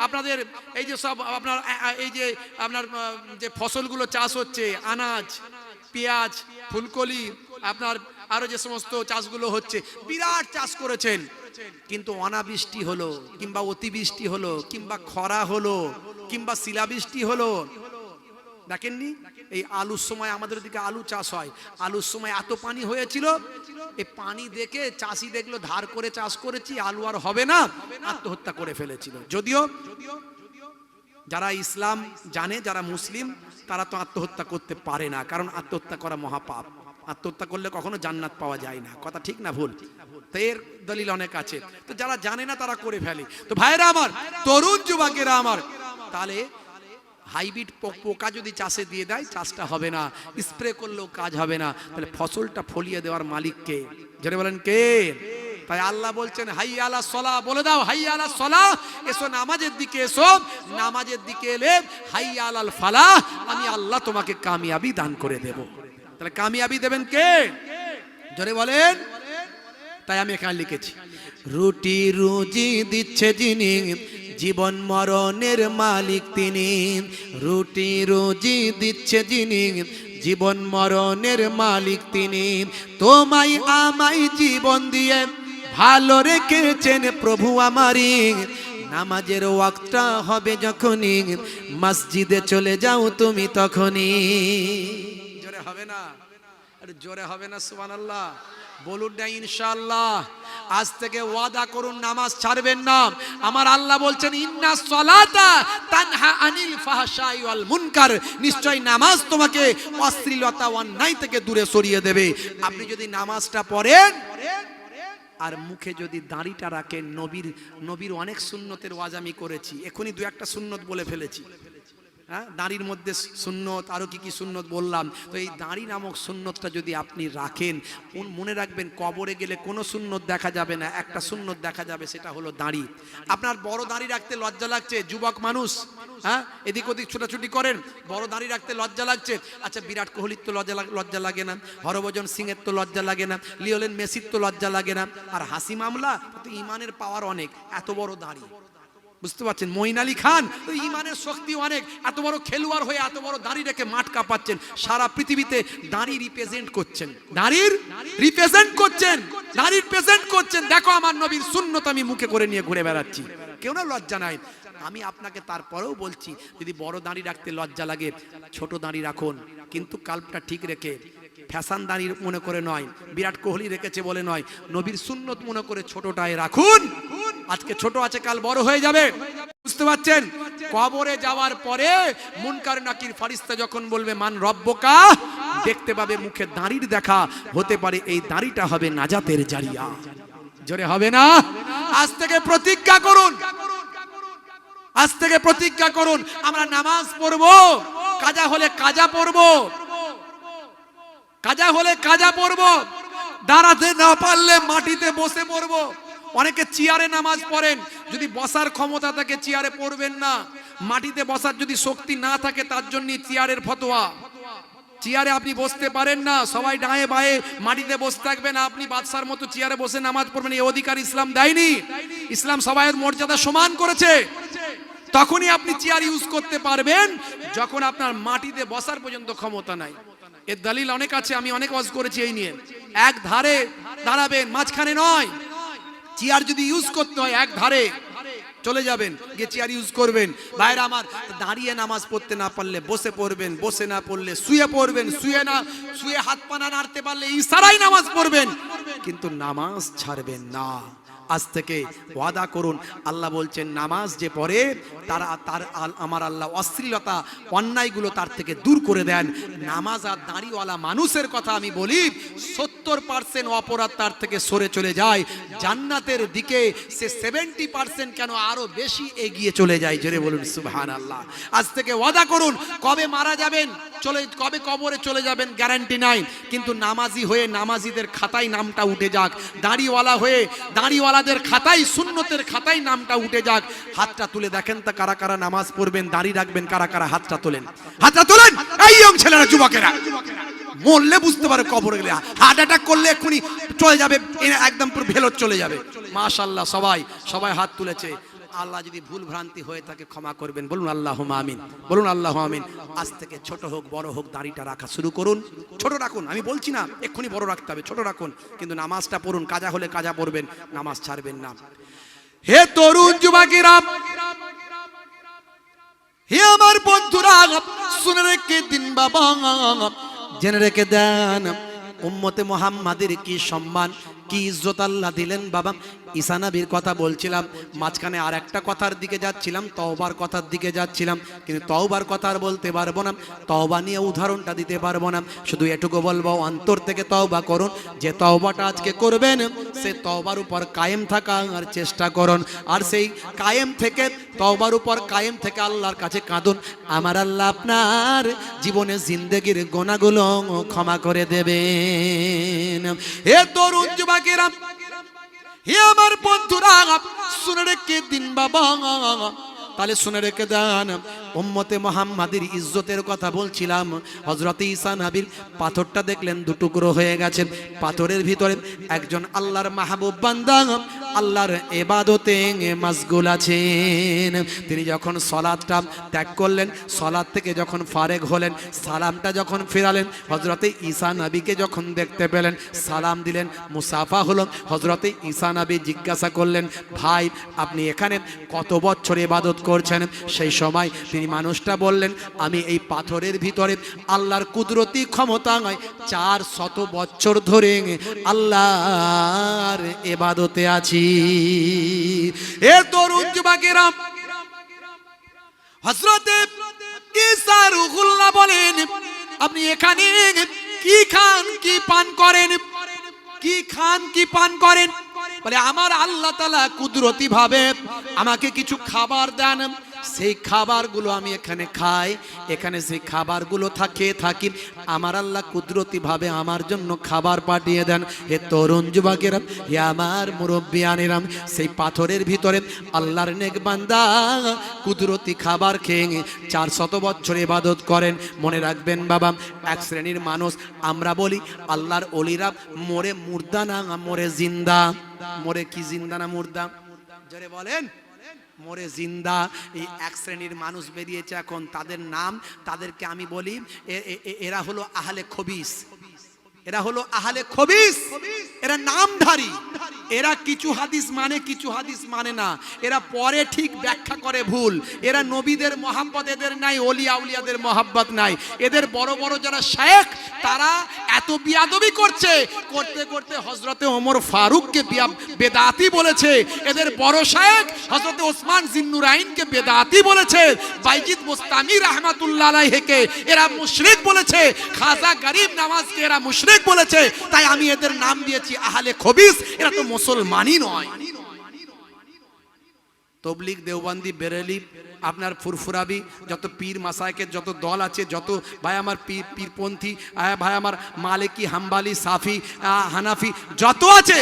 আপনাদের এই যে সব আপনার এই যে আপনার যে ফসলগুলো চাষ হচ্ছে, আনাজ, পেঁয়াজ, ফুলকলি, আপনার আরো যে সমস্ত চাষগুলো হচ্ছে, বিরাট চাষ করেছেন, কিন্তু অনাবৃষ্টি হলো কিংবা অতিবৃষ্টি হলো কিংবা খরা হলো কিংবা শিলাবৃষ্টি হলো, দেখেননি? এই আলুর সময় আমাদের দিকে আলু চাষ হয়, আলুর সময় এত পানি হয়েছিল, এই পানি দেখে চাষি দেখলো ধার করে চাষ করেছি, আলু আর হবে না, আত্মহত্যা করে ফেলেছিল। যদিও যারা ইসলাম জানে, যারা মুসলিম, তারা তো আত্মহত্যা করতে পারে না, কারণ আত্মহত্যা করা মহাপাপ। আত্মহত্যা করলে কখনো জান্নাত পাওয়া যায় না। কথা ঠিক না ভুল? তো এর দলিল অনেক আছে, তো যারা জানে না তারা করে ফেলে। তো ভাইরা আমার, তরুণ যুবকেরা আমার, তাহলে হাইব্রিড পোকা যদি চাষে দিয়ে দেয়, চাষটা হবে না, স্প্রে করলেও কাজ হবে না, তাহলে ফসলটা ফলিয়ে দেওয়ার মালিক কে? যারা বলেন কে? তাই আল্লাহ বলছেন হাইয়া আলা সলাহ, বলে দাও হাইয়া আলা সলাহ, এসো নামাজের দিকে এসো, নামাজের দিকে এলে হাইয়া আলাল ফালাহ, আমি আল্লাহ তোমাকে কামিয়াবি দান করে দেব। তাহলে কামিয়াবি দেবেন কে? জোরে বলেন। তাই আমি এখানে লিখেছি, রুটি রুজি দিচ্ছে যিনি, জীবন মরণের মালিক তিনি। রুটি রুজি দিচ্ছে যিনি, জীবন মরণের মালিক তিনি। তোমায় আমায় জীবন দিয়ে ভালো রেখেছেন প্রভু আমারই। নামাজের ওয়াক্তটা হবে যখনই মসজিদে চলে যাও তুমি তখনই। জোরে হবে না? আরে জোরে হবে না? সুবহানাল্লাহ বলুন না ইনশাআল্লাহ। আজ থেকে ওয়াদা করুন নামাজ ছাড়বেন না। আমার আল্লাহ বলছেন ইন্না সলাতা তানহা আনিল ফাহশাই ওয়াল মুনকার, নিশ্চয় নামাজ তোমাকে অশ্লীলতা ও অন্যায় থেকে দূরে সরিয়ে দেবে। আপনি যদি নামাজটা পড়েন আর মুখে যদি দাড়িটা রাখেন, নবীর অনেক সুন্নতের ওয়াজ আমি করেছি, এখনই দু একটা সুন্নত বলে ফেলেছি। হ্যাঁ, দাড়ির মধ্যে সুন্নত, আরো কি কি সুন্নত বললাম। তো এই দাড়ি নামক সুন্নতটা যদি আপনি রাখেন, মনে রাখবেন কবরে গেলে কোনো সুন্নত দেখা যাবে না, একটা সুন্নত দেখা যাবে, সেটা হলো দাড়ি। আপনার বড় দাড়ি রাখতে লজ্জা লাগছে, যুবক মানুষ, হ্যাঁ, এদিক ওদিক ছোটাছুটি করেন, বড় দাড়ি রাখতে লজ্জা লাগছে। আচ্ছা, বিরাট কোহলির তো লজ্জা লাগে না, হরভজন সিং এর তো লজ্জা লাগে না, লিওনেল মেসির তো লজ্জা লাগে না, আর হাসি মামলা তো ইমানের পাওয়ার অনেক, এত বড় দাড়ি, বুঝতে পারছেন? মঈন আলী খান তো ইমানের শক্তি অনেক, এত বড় খেলোয়াড় হয়ে এত বড় দাড়ি রেখে মাঠ কাঁপাচ্ছেন, সারা পৃথিবীতে দাড়ি রিপ্রেজেন্ট করছেন, দাড়ির রিপ্রেজেন্ট করছেন, দাড়ির প্রেজেন্ট করছেন। দেখো আমার নবীর সুন্নত আমি মুখে করে নিয়ে ঘুরে বেড়াচ্ছি, কেউ না লজ্জা নাই। আমি আপনাকে তারপরেও বলছি, যদি বড় দাড়ি রাখতে লজ্জা লাগে, ছোট দাড়ি রাখুন, কিন্তু কাল্পটা ঠিক রেখে, ফ্যাশন দাড়ি মনে করে নয়, বিরাট কোহলি রেখেছে বলে নয়, নবীর সুন্নত মনে করে ছোটটায় রাখুন। আজকে ছোট আছে, কাল বড় হয়ে যাবে, বুঝতে পারছেন? কবরে যাওয়ার পরে মুনকার নাকির ফারিস্তা যখন বলবে মান রব্বকা, দেখতে পাবে মুখে দাড়ির দেখা, হতে পারে এই দাড়িটা হবে নাজাতের জারিয়া। জোরে হবে না? আজ থেকে প্রতিজ্ঞা করুন, আজ থেকে প্রতিজ্ঞা করুন, আমরা নামাজ পড়বো, কাজা হলে কাজা পড়বো, কাজা হলে কাজা পড়বো, দাঁড়াতে না পারলে মাটিতে বসে পড়বো। অনেকে চেয়ারে নামাজ পড়েন, যদি বসার ক্ষমতা থাকে চেয়ারে পড়বেন না, মাটিতে বসার যদি শক্তি না থাকে তার জন্য চেয়ারের ফতোয়া। চেয়ারে আপনি বসতে পারেন না, সবাই ডায়ে বায়ে মাটিতে বসে থাকবেন, আপনি বাদশার মতো চেয়ারে বসে নামাজ পড়বেন, এই অধিকার ইসলাম দেয়নি। ইসলাম সবাইয়ের মর্যাদা সমান করেছে। তখনই আপনি চেয়ার ইউজ করতে পারবেন যখন আপনার মাটিতে বসার পর্যন্ত ক্ষমতা নাই। এর দলিল অনেক আছে, আমি অনেক ওয়াজ করেছি এই নিয়ে। এক ধারে দাঁড়াবেন, মাঝখানে নয়। চেয়ার যদি ইউজ করতে হয় এক ধারে চলে যাবেন, গিয়ে চেয়ার ইউজ করবেন। ভাইরা আমার, দাঁড়িয়ে নামাজ পড়তে না পারলে বসে পড়বেন, বসে না পড়লে শুয়ে পড়বেন, শুয়ে হাত পা না নাড়তে পারলে ইশারায় নামাজ পড়বেন, কিন্তু নামাজ ছাড়বেন না। আজ থেকে ওয়াদা করুন, আল্লাহ বলছেন নামাজ যে পড়ে তার আমার আল্লাহ অশ্লীলতা অন্যায়গুলো তার থেকে দূর করে দেন। নামাজ আর দাঁড়িওয়ালা মানুষের কথা আমি বলি, 70% অপরাধ তার থেকে সরে চলে যায় জান্নাতের দিকে, সে 70% কেন আরো বেশি এগিয়ে চলে যায়। জোরে বলুন সুবহানাল্লাহ। আজ থেকে ওয়াদা করুন, কবে মারা যাবেন, কবে কবরে চলে যাবেন গ্যারান্টি নাই, কিন্তু নামাজি হয়ে নামাজিদের খাতায় নামটা উঠে যাক, দাড়িওয়ালা হয়ে দাড়িওয়ালাদের খাতায়, সুন্নতের খাতায় নামটা উঠে যাক। হাতটা তুলে দেখেন তা কারা কারা নামাজ পড়বেন, দাড়ি রাখবেন, কারা কারা হাতটা তোলেন, হাতটা তোলেন। এই ইয়ং ছেলেরা, যুবকেরা, মরলে বুঝতে পারে কবরে গেলে, হার্ট অ্যাটাক করলে এক্ষুনি চলে যাবে, একদম পুরো ভেলোর চলে যাবে। মাশাআল্লাহ, সবাই হাত তুলেছে। আল্লাহ যদি ভুল ভ্রান্তি হয়ে থাকে ক্ষমা করবেন, বলুন আল্লাহুম্মা আমিন, বলুন আল্লাহুম্মা আমিন। আজ থেকে ছোট হোক বড় হোক দাড়িটা রাখা শুরু করুন। ছোট রাখুন, আমি বলছি না এক্ষুনি বড় রাখতে হবে, ছোট রাখুন, কিন্তু নামাজটা পড়ুন, কাজা হলে কাজা পড়বেন, নামাজ ছাড়বেন না। হে তরুণ যুবকেরা, হে আমার বন্ধুরা, শুনে রেখে দিন বাবা, জেনে রেখে দেন উম্মতে মুহাম্মাদের কি সম্মান, কি ইজ্জত আল্লাহ দিলেন। বাবা, ঈসা নবীর কথা বলছিলাম, মাঝখানে আর একটা কথার দিকে যাচ্ছিলাম, তওবার কথার দিকে যাচ্ছিলাম, কিন্তু তওবার কথা আর বলতে পারবো না, তওবা নিয়ে উদাহরণটা দিতে পারবো না। শুধু এটুকু বলবো, অন্তর থেকে তওবা করুন। যে তওবাটা আজকে করবেন, সে তওবার উপর কায়েম থাকার চেষ্টা করুন, আর সেই কায়েম থেকে, তওবার উপর কায়েম থেকে আল্লাহর কাছে কাঁদুন, আমার আল্লাহ আপনার জীবনে জিন্দেগির গুনাহগুলো ক্ষমা করে দেবেন। হে তরুণ যুবকেরা, হে আমার বন্ধুরা, শুনে রেখে দিন বাবা, তাহলে শুনে রেখে দেন, উম্মতে মুহাম্মাদের ইজ্জতের কথা বলছিলাম। হযরত ঈসা নবীর পাথরটা দেখলেন দুটুকরো হয়ে গেছে, পাথরের ভিতরে একজন আল্লাহর মাহবুব বান্দা আল্লাহর ইবাদতে মাশগুল আছেন। তিনি যখন সালাতটা ত্যাগ করলেন, সালাত থেকে যখন ফারেগ হলেন, সালামটা যখন ফেরালেন, হযরত ঈসা নবীকে যখন দেখতে পেলেন, সালাম দিলেন, মুসাফা হলো। হযরত ঈসা নবী জিজ্ঞাসা করলেন, ভাই আপনি এখানে কত বছর ইবাদত করছেন? সেই সময় তিনি মানুষটা বললেন, আমি এই পাথরের ভিতরে আল্লাহর কুদরতি ক্ষমতায় 400 বছর ধরে আল্লাহর ইবাদতে আছি। এ তরুণ যুবকেরা, হযরত ঈসা রূহুল্লাহ বলেন, আপনি এখানে কি খান কি পান করেন? কি খান কি পান করেন? বলে আমার আল্লাহ তাআলা কুদরতি ভাবে আমাকে কিছু খাবার দেন, সেই খাবারগুলো আমি এখানে খাই, এখানে সেই খাবারগুলো খেয়ে থাকি, আমার আল্লাহ কুদরতি ভাবে আমার জন্য খাবার পাঠিয়ে দেন। হে তরুণ যুবকেরা, হে আমার মুরব্বিয়ানেরাম, সেই পাথরের ভিতরে আল্লাহর নেক বান্দা কুদরতি খাবার খেয়ে 400 বছর ইবাদত করেন। মনে রাখবেন বাবা, এক শ্রেণীর মানুষ আমরা বলি আল্লাহর ওলিরা মরে মুর্দা না মরে জিন্দা। মরে কি জিন্দা না মুর্দা? জোরে বলেন। মরে জিন্দা। এই এক শ্রেণীর মানুষ বেরিয়েছে এখন, তাদের নাম, তাদেরকে আমি বলি এরা হলো আহলে খবিস। এরা হলো আহলে খবিস, এরা নামধারী। এরা কিছু হাদিস মানে, কিছু হাদিস মানে না। এরা পরে ঠিক ব্যাখ্যা করে ভুল। এরা নবীদের মহাব্বত এদের নাই, ওলিয়া উলিয়াদের মহাব্বত নাই। এদের বড় বড় যারা শায়েখ, তারা এত বিয়াদবি করছে, করতে করতে হযরতে ওমর ফারুককে বেদাতি বলেছে। এদের বড় শায়েখ হযরতে ওসমান জিন্নুরাইনকে বেদাতি বলেছে। বাইজিদ বুস্তামি রাহমাতুল্লাহ আলাইহিকে এরা মুশরিক বলেছে। খাজা গরিব নওয়াজকে এরা মুশরিক বলেছে। তাই আমি এদের নাম দিয়েছি আহলে খবিস। এরা তো মুসলমানই নয়। তবলিগ, দেওবন্দি, বেরেলি, আপনার ফুরফুরাবি, যত পীর মাসায়েকের যত দল আছে, যত ভাই আমার পীরপন্থী, ভাই আমার মালিকি, হাম্বালি, সাফি, হানাফি যত আছে,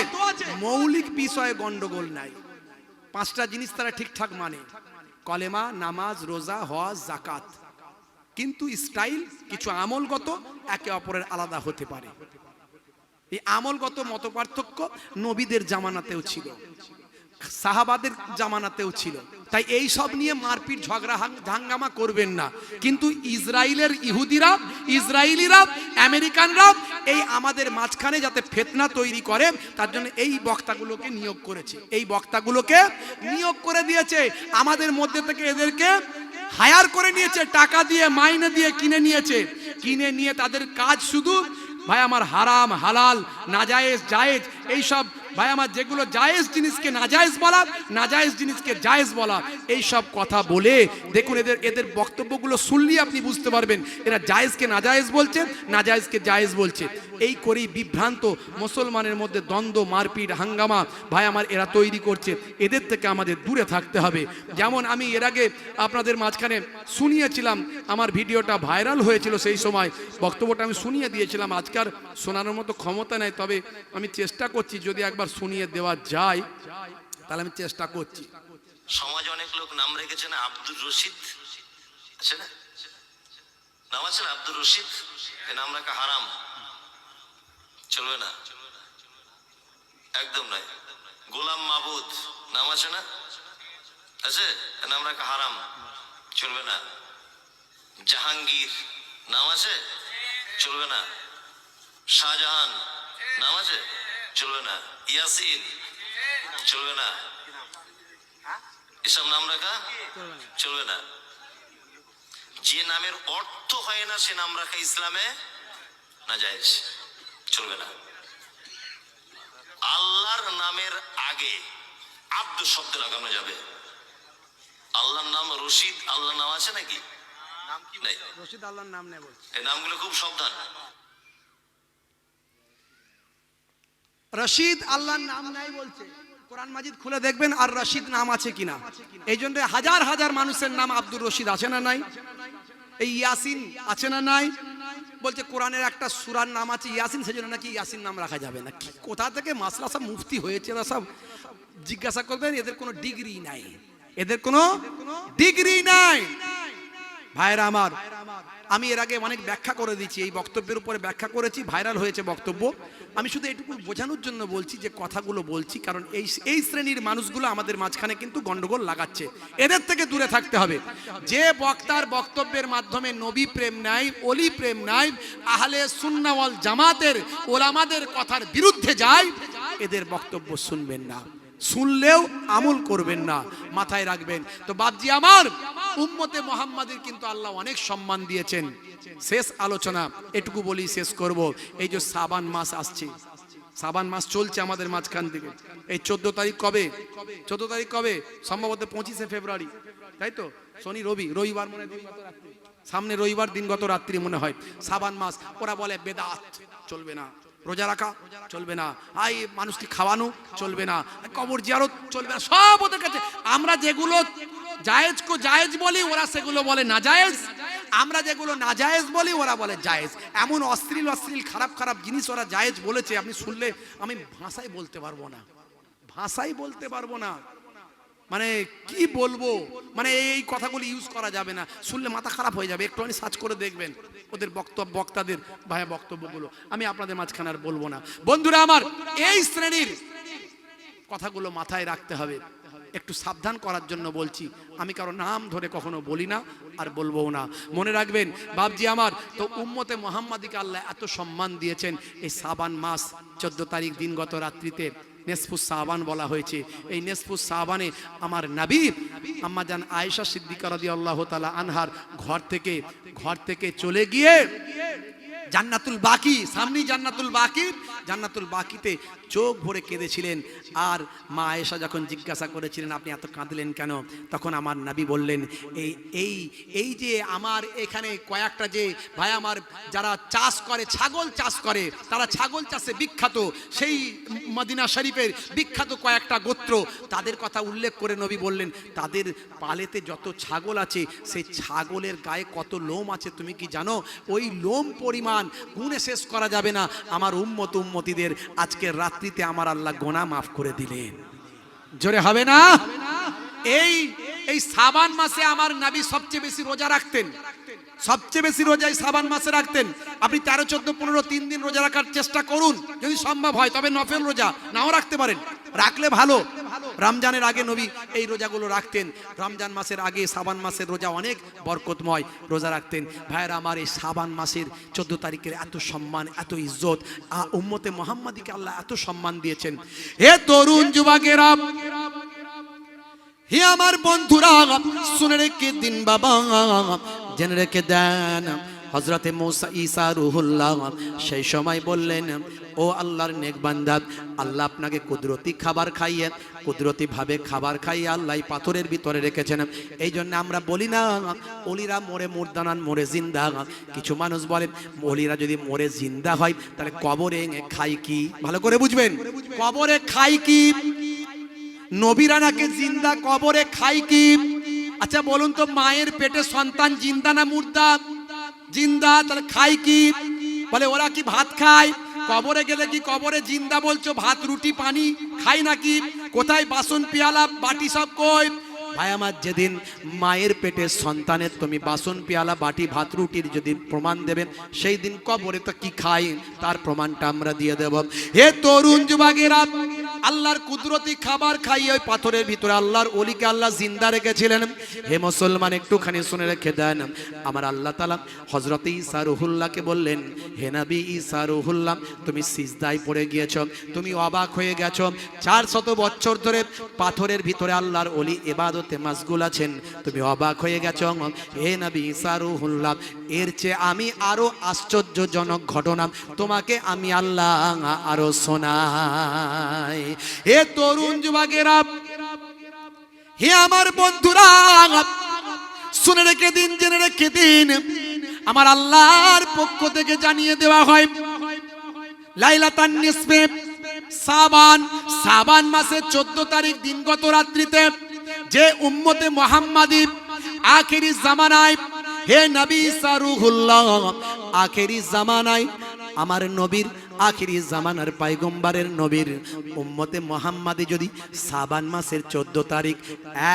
মৌলিক বিষয়ে গন্ডগোল নাই। 5টা জিনিস তারা ঠিকঠাক মানে: কলেমা, নামাজ, রোজা, হজ, যাকাত। কিন্তু স্টাইল, কিছু আমলগত একে অপরের আলাদা হতে পারে। এই আমলগত মত পার্থক্য নবীদের জামানাতেও ছিল, সাহাবাদের জামানাতেও ছিল। তাই এই সব নিয়ে মারপিট, ঝগড়া, হাঙ্গামা করবেন না। কিন্তু ইসরায়েলের ইহুদিরা, ইসরায়েলিরা, আমেরিকানরা এই আমাদের মাঝখানে যাতে ফিতনা তৈরি করে, তার জন্য এই বক্তাগুলোকে নিয়োগ করেছে। এই বক্তাগুলোকে নিয়োগ করে দিয়েছে। আমাদের মধ্যে থেকে এদেরকে হায়ার করে নিয়েছে, টাকা দিয়ে, মাইনে দিয়ে কিনে নিয়েছে। কিনে নিয়ে তাদের কাজ শুধু ভাই আমার হারাম, হালাল, নাজায়েজ, জায়েজ, এই সব ভাই আমার যেগুলো জায়েজ জিনিসকে নাজায়েজ বলা, নাজায়েজ জিনিসকে জায়েজ বলা, এই সব কথা বলে দেখুন এদের বক্তব্যগুলো শুনলে আপনি বুঝতে পারবেন এরা জায়েজকে নাজায়েজ বলছে, নাজায়েজকে জায়েজ বলছে। এই করেই বিভ্রান্ত মুসলমানের মধ্যে দ্বন্দ্ব, মারপিট, হাঙ্গামা ভাই আমার এরা তৈরি করছে। এদের থেকে আমাদের দূরে থাকতে হবে। যেমন আমি এর আগে আপনাদের মাঝখানে শুনিয়েছিলাম, আমার ভিডিওটা ভাইরাল হয়েছিল, সেই সময় বক্তব্যটা আমি শুনিয়ে দিয়েছিলাম। আজকাল শোনানোর মতো ক্ষমতা নেই, তবে আমি চেষ্টা করছি যদি একবার শুনিয়ে দেওয়া যায় তাহলে আমি চেষ্টা করছি। সমাজ অনেক লোক নাম রেখেছে না, আব্দুর রশিদ আছে না, নাম আছে না আব্দুর রশিদ, এ নাম রাখা হারাম, চলবে না, একদম নয়। গোলাম মাবুদ নাম আছে না, আছে, এ নাম রাখা হারাম, চলবে না। জাহাঙ্গীর নাম আছে, চলবে না। শাহজাহান নাম আছে, চলবে না। ইয়াসিন চলবে না। এসব নাম রাখা চলবে না। যে নামের অর্থ হয় না সে নাম রাখা ইসলামে নাজায়েজ, চলবে না। আল্লাহর নামের আগে আব্দু শব্দ লাগানো যাবে। আল্লাহর নাম রশিদ, আল্লাহর নাম আছে নাকি? নাই, রশিদ আল্লাহর নাম নেই বলছে। এই নামগুলো খুব সাবধান। রশিদ আল্লাহর নাম নাই বলছে, কোরআন মাজিদ খুলে দেখবেন আর রশিদ নাম আছে কিনা। এই জন্য হাজার হাজার মানুষের নাম আব্দুর রশিদ আছে না নাই? এই ইয়াসিন আছে না নাই? বলছে কোরআনের একটা সূরার নাম আছে ইয়াসিন, সেজন্য নাকি ইয়াসিন নাম রাখা যাবে না। কোথা থেকে মাসলা সব মুফতি হয়েছে এরা সব জিজ্ঞাসা করবেন। এদের কোনো ডিগ্রি নাই, এদের কোনো ডিগ্রি নাই। ভাইরা আমার, আমি এর আগে অনেক ব্যাখ্যা করে দিয়েছি, এই বক্তব্যের উপরে ব্যাখ্যা করেছি, ভাইরাল হয়েছে বক্তব্য। আমি শুধু এটুকু বোঝানোর জন্য বলছি যে কথাগুলো বলছি, কারণ এই শ্রেণীর মানুষগুলো আমাদের মাঝখানে কিন্তু গন্ডগোল লাগাচ্ছে। এদের থেকে দূরে থাকতে হবে। যে বক্তার বক্তব্যের মাধ্যমে নবী প্রেম নাই, ওলি প্রেম নাই, আহলে সুন্নাহ ওয়াল জামাতের ওলামাদের কথার বিরুদ্ধে যায়, এদের বক্তব্য শুনবেন না, শুনলেও আমল করবেন না, মাথায় রাখবেন। তো বাপজি আমার, উম্মতে মুহাম্মাদের কিন্তু আল্লাহ অনেক সম্মান দিয়েছেন। শেষ আলোচনা এটুকু বলি, শেষ করব। এই যে শ্রাবণ মাস আসছে, শ্রাবণ মাস চলছে আমাদের মাঝখান থেকে। এই 14 তারিখ কবে? 14 তারিখ কবে? সম্ভবত 25শে ফেব্রুয়ারি, তাই তো? শনি রবি, রবিবার মনে হয় দিনগত রাত্রি, সামনে রবিবার দিনগত রাত্রি মনে হয়। শ্রাবণ মাস, ওরা বলে বেদাত, চলবে না। রোজা রাখা চলবে না, আই মানুষকে খাওয়ানো চলবে না, কবর জিয়ারত চলবে না, সব ওদের কাছে। আমরা যেগুলো জায়েজ কো জায়েজ বলি, ওরা সেগুলো বলে নাজায়েজ। আমরা যেগুলো নাজায়েজ বলি ওরা বলে জায়েজ। এমন অশ্লীল অশ্লীল খারাপ খারাপ জিনিস ওরা জায়েজ বলেছে, আপনি শুনলে আমি ভাষায় বলতে পারবো না, ভাষায় বলতে পারবো না, মানে কি বলবো, মানে এই কথাগুলো ইউজ করা যাবে না, শুনলে মাথা খারাপ হয়ে যাবে। একটুখানি সার্চ করে দেখবেন ওদের বক্তাদের ভাইয়া বক্তব্যগুলো, আমি আপনাদের মাঝখানে আর বলবো না। বন্ধুরা আমার, এই শ্রেণীর কথাগুলো মাথায় রাখতে হবে, একটু সাবধান করার জন্য বলছি। আমি কারো নাম ধরে কখনো বলি না, আর বলবো না। মনে রাখবেন বাপজি আমার, তো উম্মতে মুহাম্মাদিকে আল্লাহ এত সম্মান দিয়েছেন। এই শাবান মাস 14 তারিখ দিনগত রাত্রিতে নেসফুস শাবান বলা হয়েছে। এই নেসফুস শাবানে আমার নবী আম্মা জান আয়েশা সিদ্দিকা রাদিয়াল্লাহু তাআলা আনহার ঘর থেকে চলে গিয়ে জান্নাতুল বাকি, সামনে জান্নাতুল বাকিতে চোখ ভরে কেঁদেছিলেন। আর মা আয়েশা যখন জিজ্ঞাসা করেছিলেন আপনি এত কাঁদলেন কেন, তখন আমার নবী বললেন, এই যে আমার এখানে কয়েকটা যে ভাই আমার যারা চাষ করে, ছাগল চাষ করে, তারা ছাগল চাষে বিখ্যাত, সেই মদিনা শরীফের বিখ্যাত কয়েকটা গোত্র, তাদের কথা উল্লেখ করে নবী বললেন, তাদের পালেতে যত ছাগল আছে সেই ছাগলের গায়ে কত লোম আছে তুমি কি জানো? ওই লোম পরিমাণ গুণে শেষ করা যাবে না। আমার উম্মতিদের আজকের রাত্রিতে আমার আল্লাহ গোনা মাফ করে দিলেন। জোরে হবে না? এই শাবান মাসে আমার নবী সবচেয়ে বেশি রোজা রাখতেন, সবচেয়ে বেশি রোজা এই শাবান মাসে রাখতেন। আপনি 13, 14, 15, 3 দিন রোজা রাখার চেষ্টা করুন যদি সম্ভব হয়, তবে নফল রোজা নাও রাখতে পারেন, রাখলে ভালো। রমজানের আগে নবী এই রোজাগুলো রাখতেন। রমজান মাসের আগে শাবান মাসের রোজা অনেক বরকতময়, রোজা রাখতেন। ভাইয়েরা আমার, এই শাবান মাসের 14 তারিখের এত সম্মান, এত ইজ্জত, উম্মতে মুহাম্মাদিকে আল্লাহ এত সম্মান দিয়েছেন। হে তরুণ যুবকেরা, হে আমার বন্ধুরা, শুনে রেখে দিন বাবা, জেনে রেখে দেন। হযরতে মুসা ঈসা রুহুল্লাহ সেই সময় বললেন, ও আল্লাহর নেক বান্দা, আল্লাহ আপনাকে কুদরতি খাবার খাইয়ে, কুদরতি ভাবে খাবার খাইয়ে আল্লাহ পাথরের ভিতরে রেখেছেন। এই জন্য আমরা বলি না ওলিরা মরে মুর্দানান, মরে জিন্দা। কিছু মানুষ বলেন ওলিরা যদি মরে জিন্দা হয় তাহলে কবরে খাই কি? ভালো করে বুঝবেন, কবরে খাই কি? নবীরা নাকি জিন্দা, কবরে খাই কি? আচ্ছা বলুন তো, মায়ের পেটে সন্তান জিন্দা না মুর্দা? জিন্দা, তাহলে খাই কি? বলে ওরা কি ভাত খায়? কবরে গেলে কি কবরে জিন্দা বলছো? ভাত রুটি পানি খাই নাকি? কোথায় বাসন পেয়ালা বাটি সব কই? ভাই আমার, যেদিন মায়ের পেটে সন্তানের তুমি বাসন পেয়ালা বাটি ভাত রুটির যদি প্রমাণ দেবেন, সেই দিন কবরে তো কি খাই তার প্রমাণটা আমরা দিয়ে দেব। হে তরুণ যুবকেরা, আল্লাহর কুদরতি খাবার খাইয়ে ওই পাথরের ভিতরে আল্লাহর ওলিকে আল্লাহ জিন্দা রেখেছিলেন। হে মুসলমান, একটুখানি শুনে রেখে দেন। আমার আল্লাহ তাআলা হযরত ঈসা রুহুল্লাহকে বললেন, হে নবী ঈসা রুহুল্লাহ, তুমি সিজদায় পড়ে গিয়েছো, তুমি অবাক হয়ে গেছো। 400 বছর ধরে পাথরের ভিতরে আল্লাহর ওলি ইবাদতে মাশগুল আছেন, তুমি অবাক হয়ে গেছো। হে নবী ঈসা রুহুল্লাহ, এর চেয়ে আমি আরো আশ্চর্যজনক ঘটনা তোমাকে আমি আল্লাহ আরো শোনাই। হে তরুণ যুবকেরা, হে আমার বন্ধুরা, শুনে রেখে দিন, জেনে রেখে দিন, আমার আল্লাহর পক্ষ থেকে জানিয়ে দেওয়া হয় লাইলাতুন নিসফে শাবান মাসের 14 তারিখ দিনগত রাত্রিতে যে উম্মতে মুহাম্মাদি আখেরি জামানায়, হে নবী ঈসা রুহুল্লাহ, আখেরি জামানায় আমার নবীর, আখেরি জামানার পয়গম্বরের নবীর উম্মতে মুহাম্মাদি যদি শাবান মাসের 14 তারিখ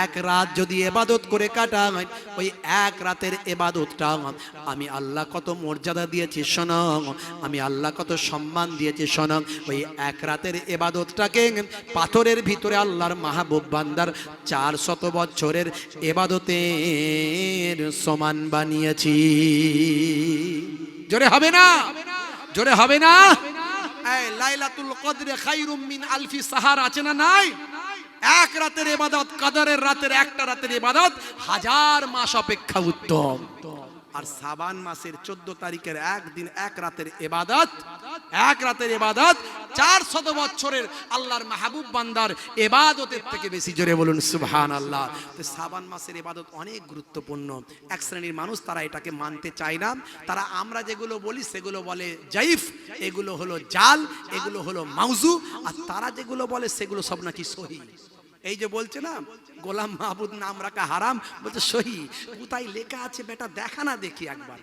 এক রাত যদি ইবাদত করে কাটায়, ওই এক রাতের ইবাদতটা আমি আল্লাহ কত মর্যাদা দিয়েছি শোনো, আমি আল্লাহ কত সম্মান দিয়েছি শোনো। ওই এক রাতের ইবাদতটাকে পাথরের ভিতরে আল্লাহর মাহবুব বান্দার 400 বছরের ইবাদতের সমান বানিয়েছি। জোরে হবে না? জোরে হবে না? এই লাইলাতুল কদরে খায়রুম মিন আলফি সাহার আছে না নাই? এক রাতের ইবাদত, কদরের রাতের একটা রাতের ইবাদত 1000 মাস অপেক্ষা উত্তম। আর শাবান মাসের 14 তারিখের একদিন এক রাতের ইবাদত, এক রাতের ইবাদত 400 বছরের আল্লাহর মাহবুব বান্দার ইবাদতের থেকে বেশি। জোরে বলুন সুবহানাল্লাহ। তো শাবান মাসের ইবাদত অনেক গুরুত্বপূর্ণ। এক শ্রেণীর মানুষ তারা এটাকে মানতে চায় না, তারা আমরা যেগুলো বলি সেগুলো বলে জাইফ, এগুলো হলো জাল, এগুলো হলো মাউজু, আর তারা যেগুলো বলে সেগুলো সব নাকি সহি। এই যে বলছে না গোলাম মাহবুদ নাম রাখা হারাম, বলছে সহি, কোথায় লেখা আছে বেটা দেখা না দেখি একবার।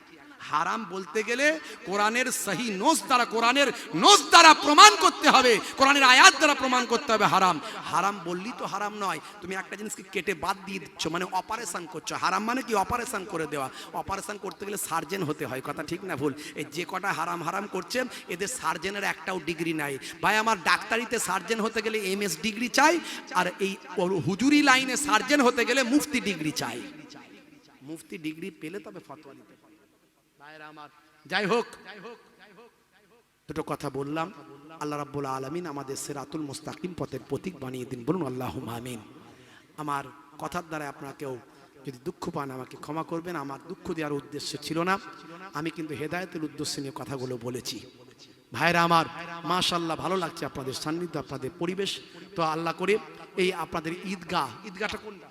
হারাম বলতে গেলে কোরআনের সহি নোস দ্বারা, কোরআনের নোস দ্বারা প্রমাণ করতে হবে, কোরআনের আয়াত দ্বারা প্রমাণ করতে হবে হারাম। হারাম বললি তো হারাম নয়, তুমি একটা জিনিসকে কেটে বাদ দিয়ে দিচ্ছ, মানে অপারেশন করছো। হারাম মানে কি? অপারেশন করে দেওয়া। অপারেশন করতে গেলে সার্জেন হতে হয়, কথা ঠিক না ভুল? এই যে কটা হারাম হারাম করছে এদের সার্জেনের একটাও ডিগ্রি নাই ভাই। আমার ডাক্তারিতে সার্জেন হতে গেলে MS ডিগ্রি চাই, আর এই হুজুরি লাইনে সার্জেন হতে গেলে মুফতি ডিগ্রি চাই। মুফতি ডিগ্রি পেলে তবে ফতোয়া দিতে পারে। যাই হোক, দুটো কথা বললাম। আল্লাহ রাব্বুল আলামিন আমাদের সিরাতুল মুস্তাকিম পথের প্রতীক বানিয়ে দিন, বলুন আল্লাহুম্মা আমিন। আমার কথার দ্বারা আপনাকেও যদি দুঃখ পান আমাকে ক্ষমা করবেন, আমার দুঃখ দেওয়ার উদ্দেশ্য ছিল না, আমি কিন্তু হেদায়েতের উদ্দেশ্য নিয়ে কথাগুলো বলেছি। ভাইরা আমার, মাশাআল্লাহ ভালো লাগছে আপনাদের সান্নিধ্য, আপনাদের পরিবেশ। তো আল্লাহ করে এই আপনাদের ঈদগাহটা কোনটা?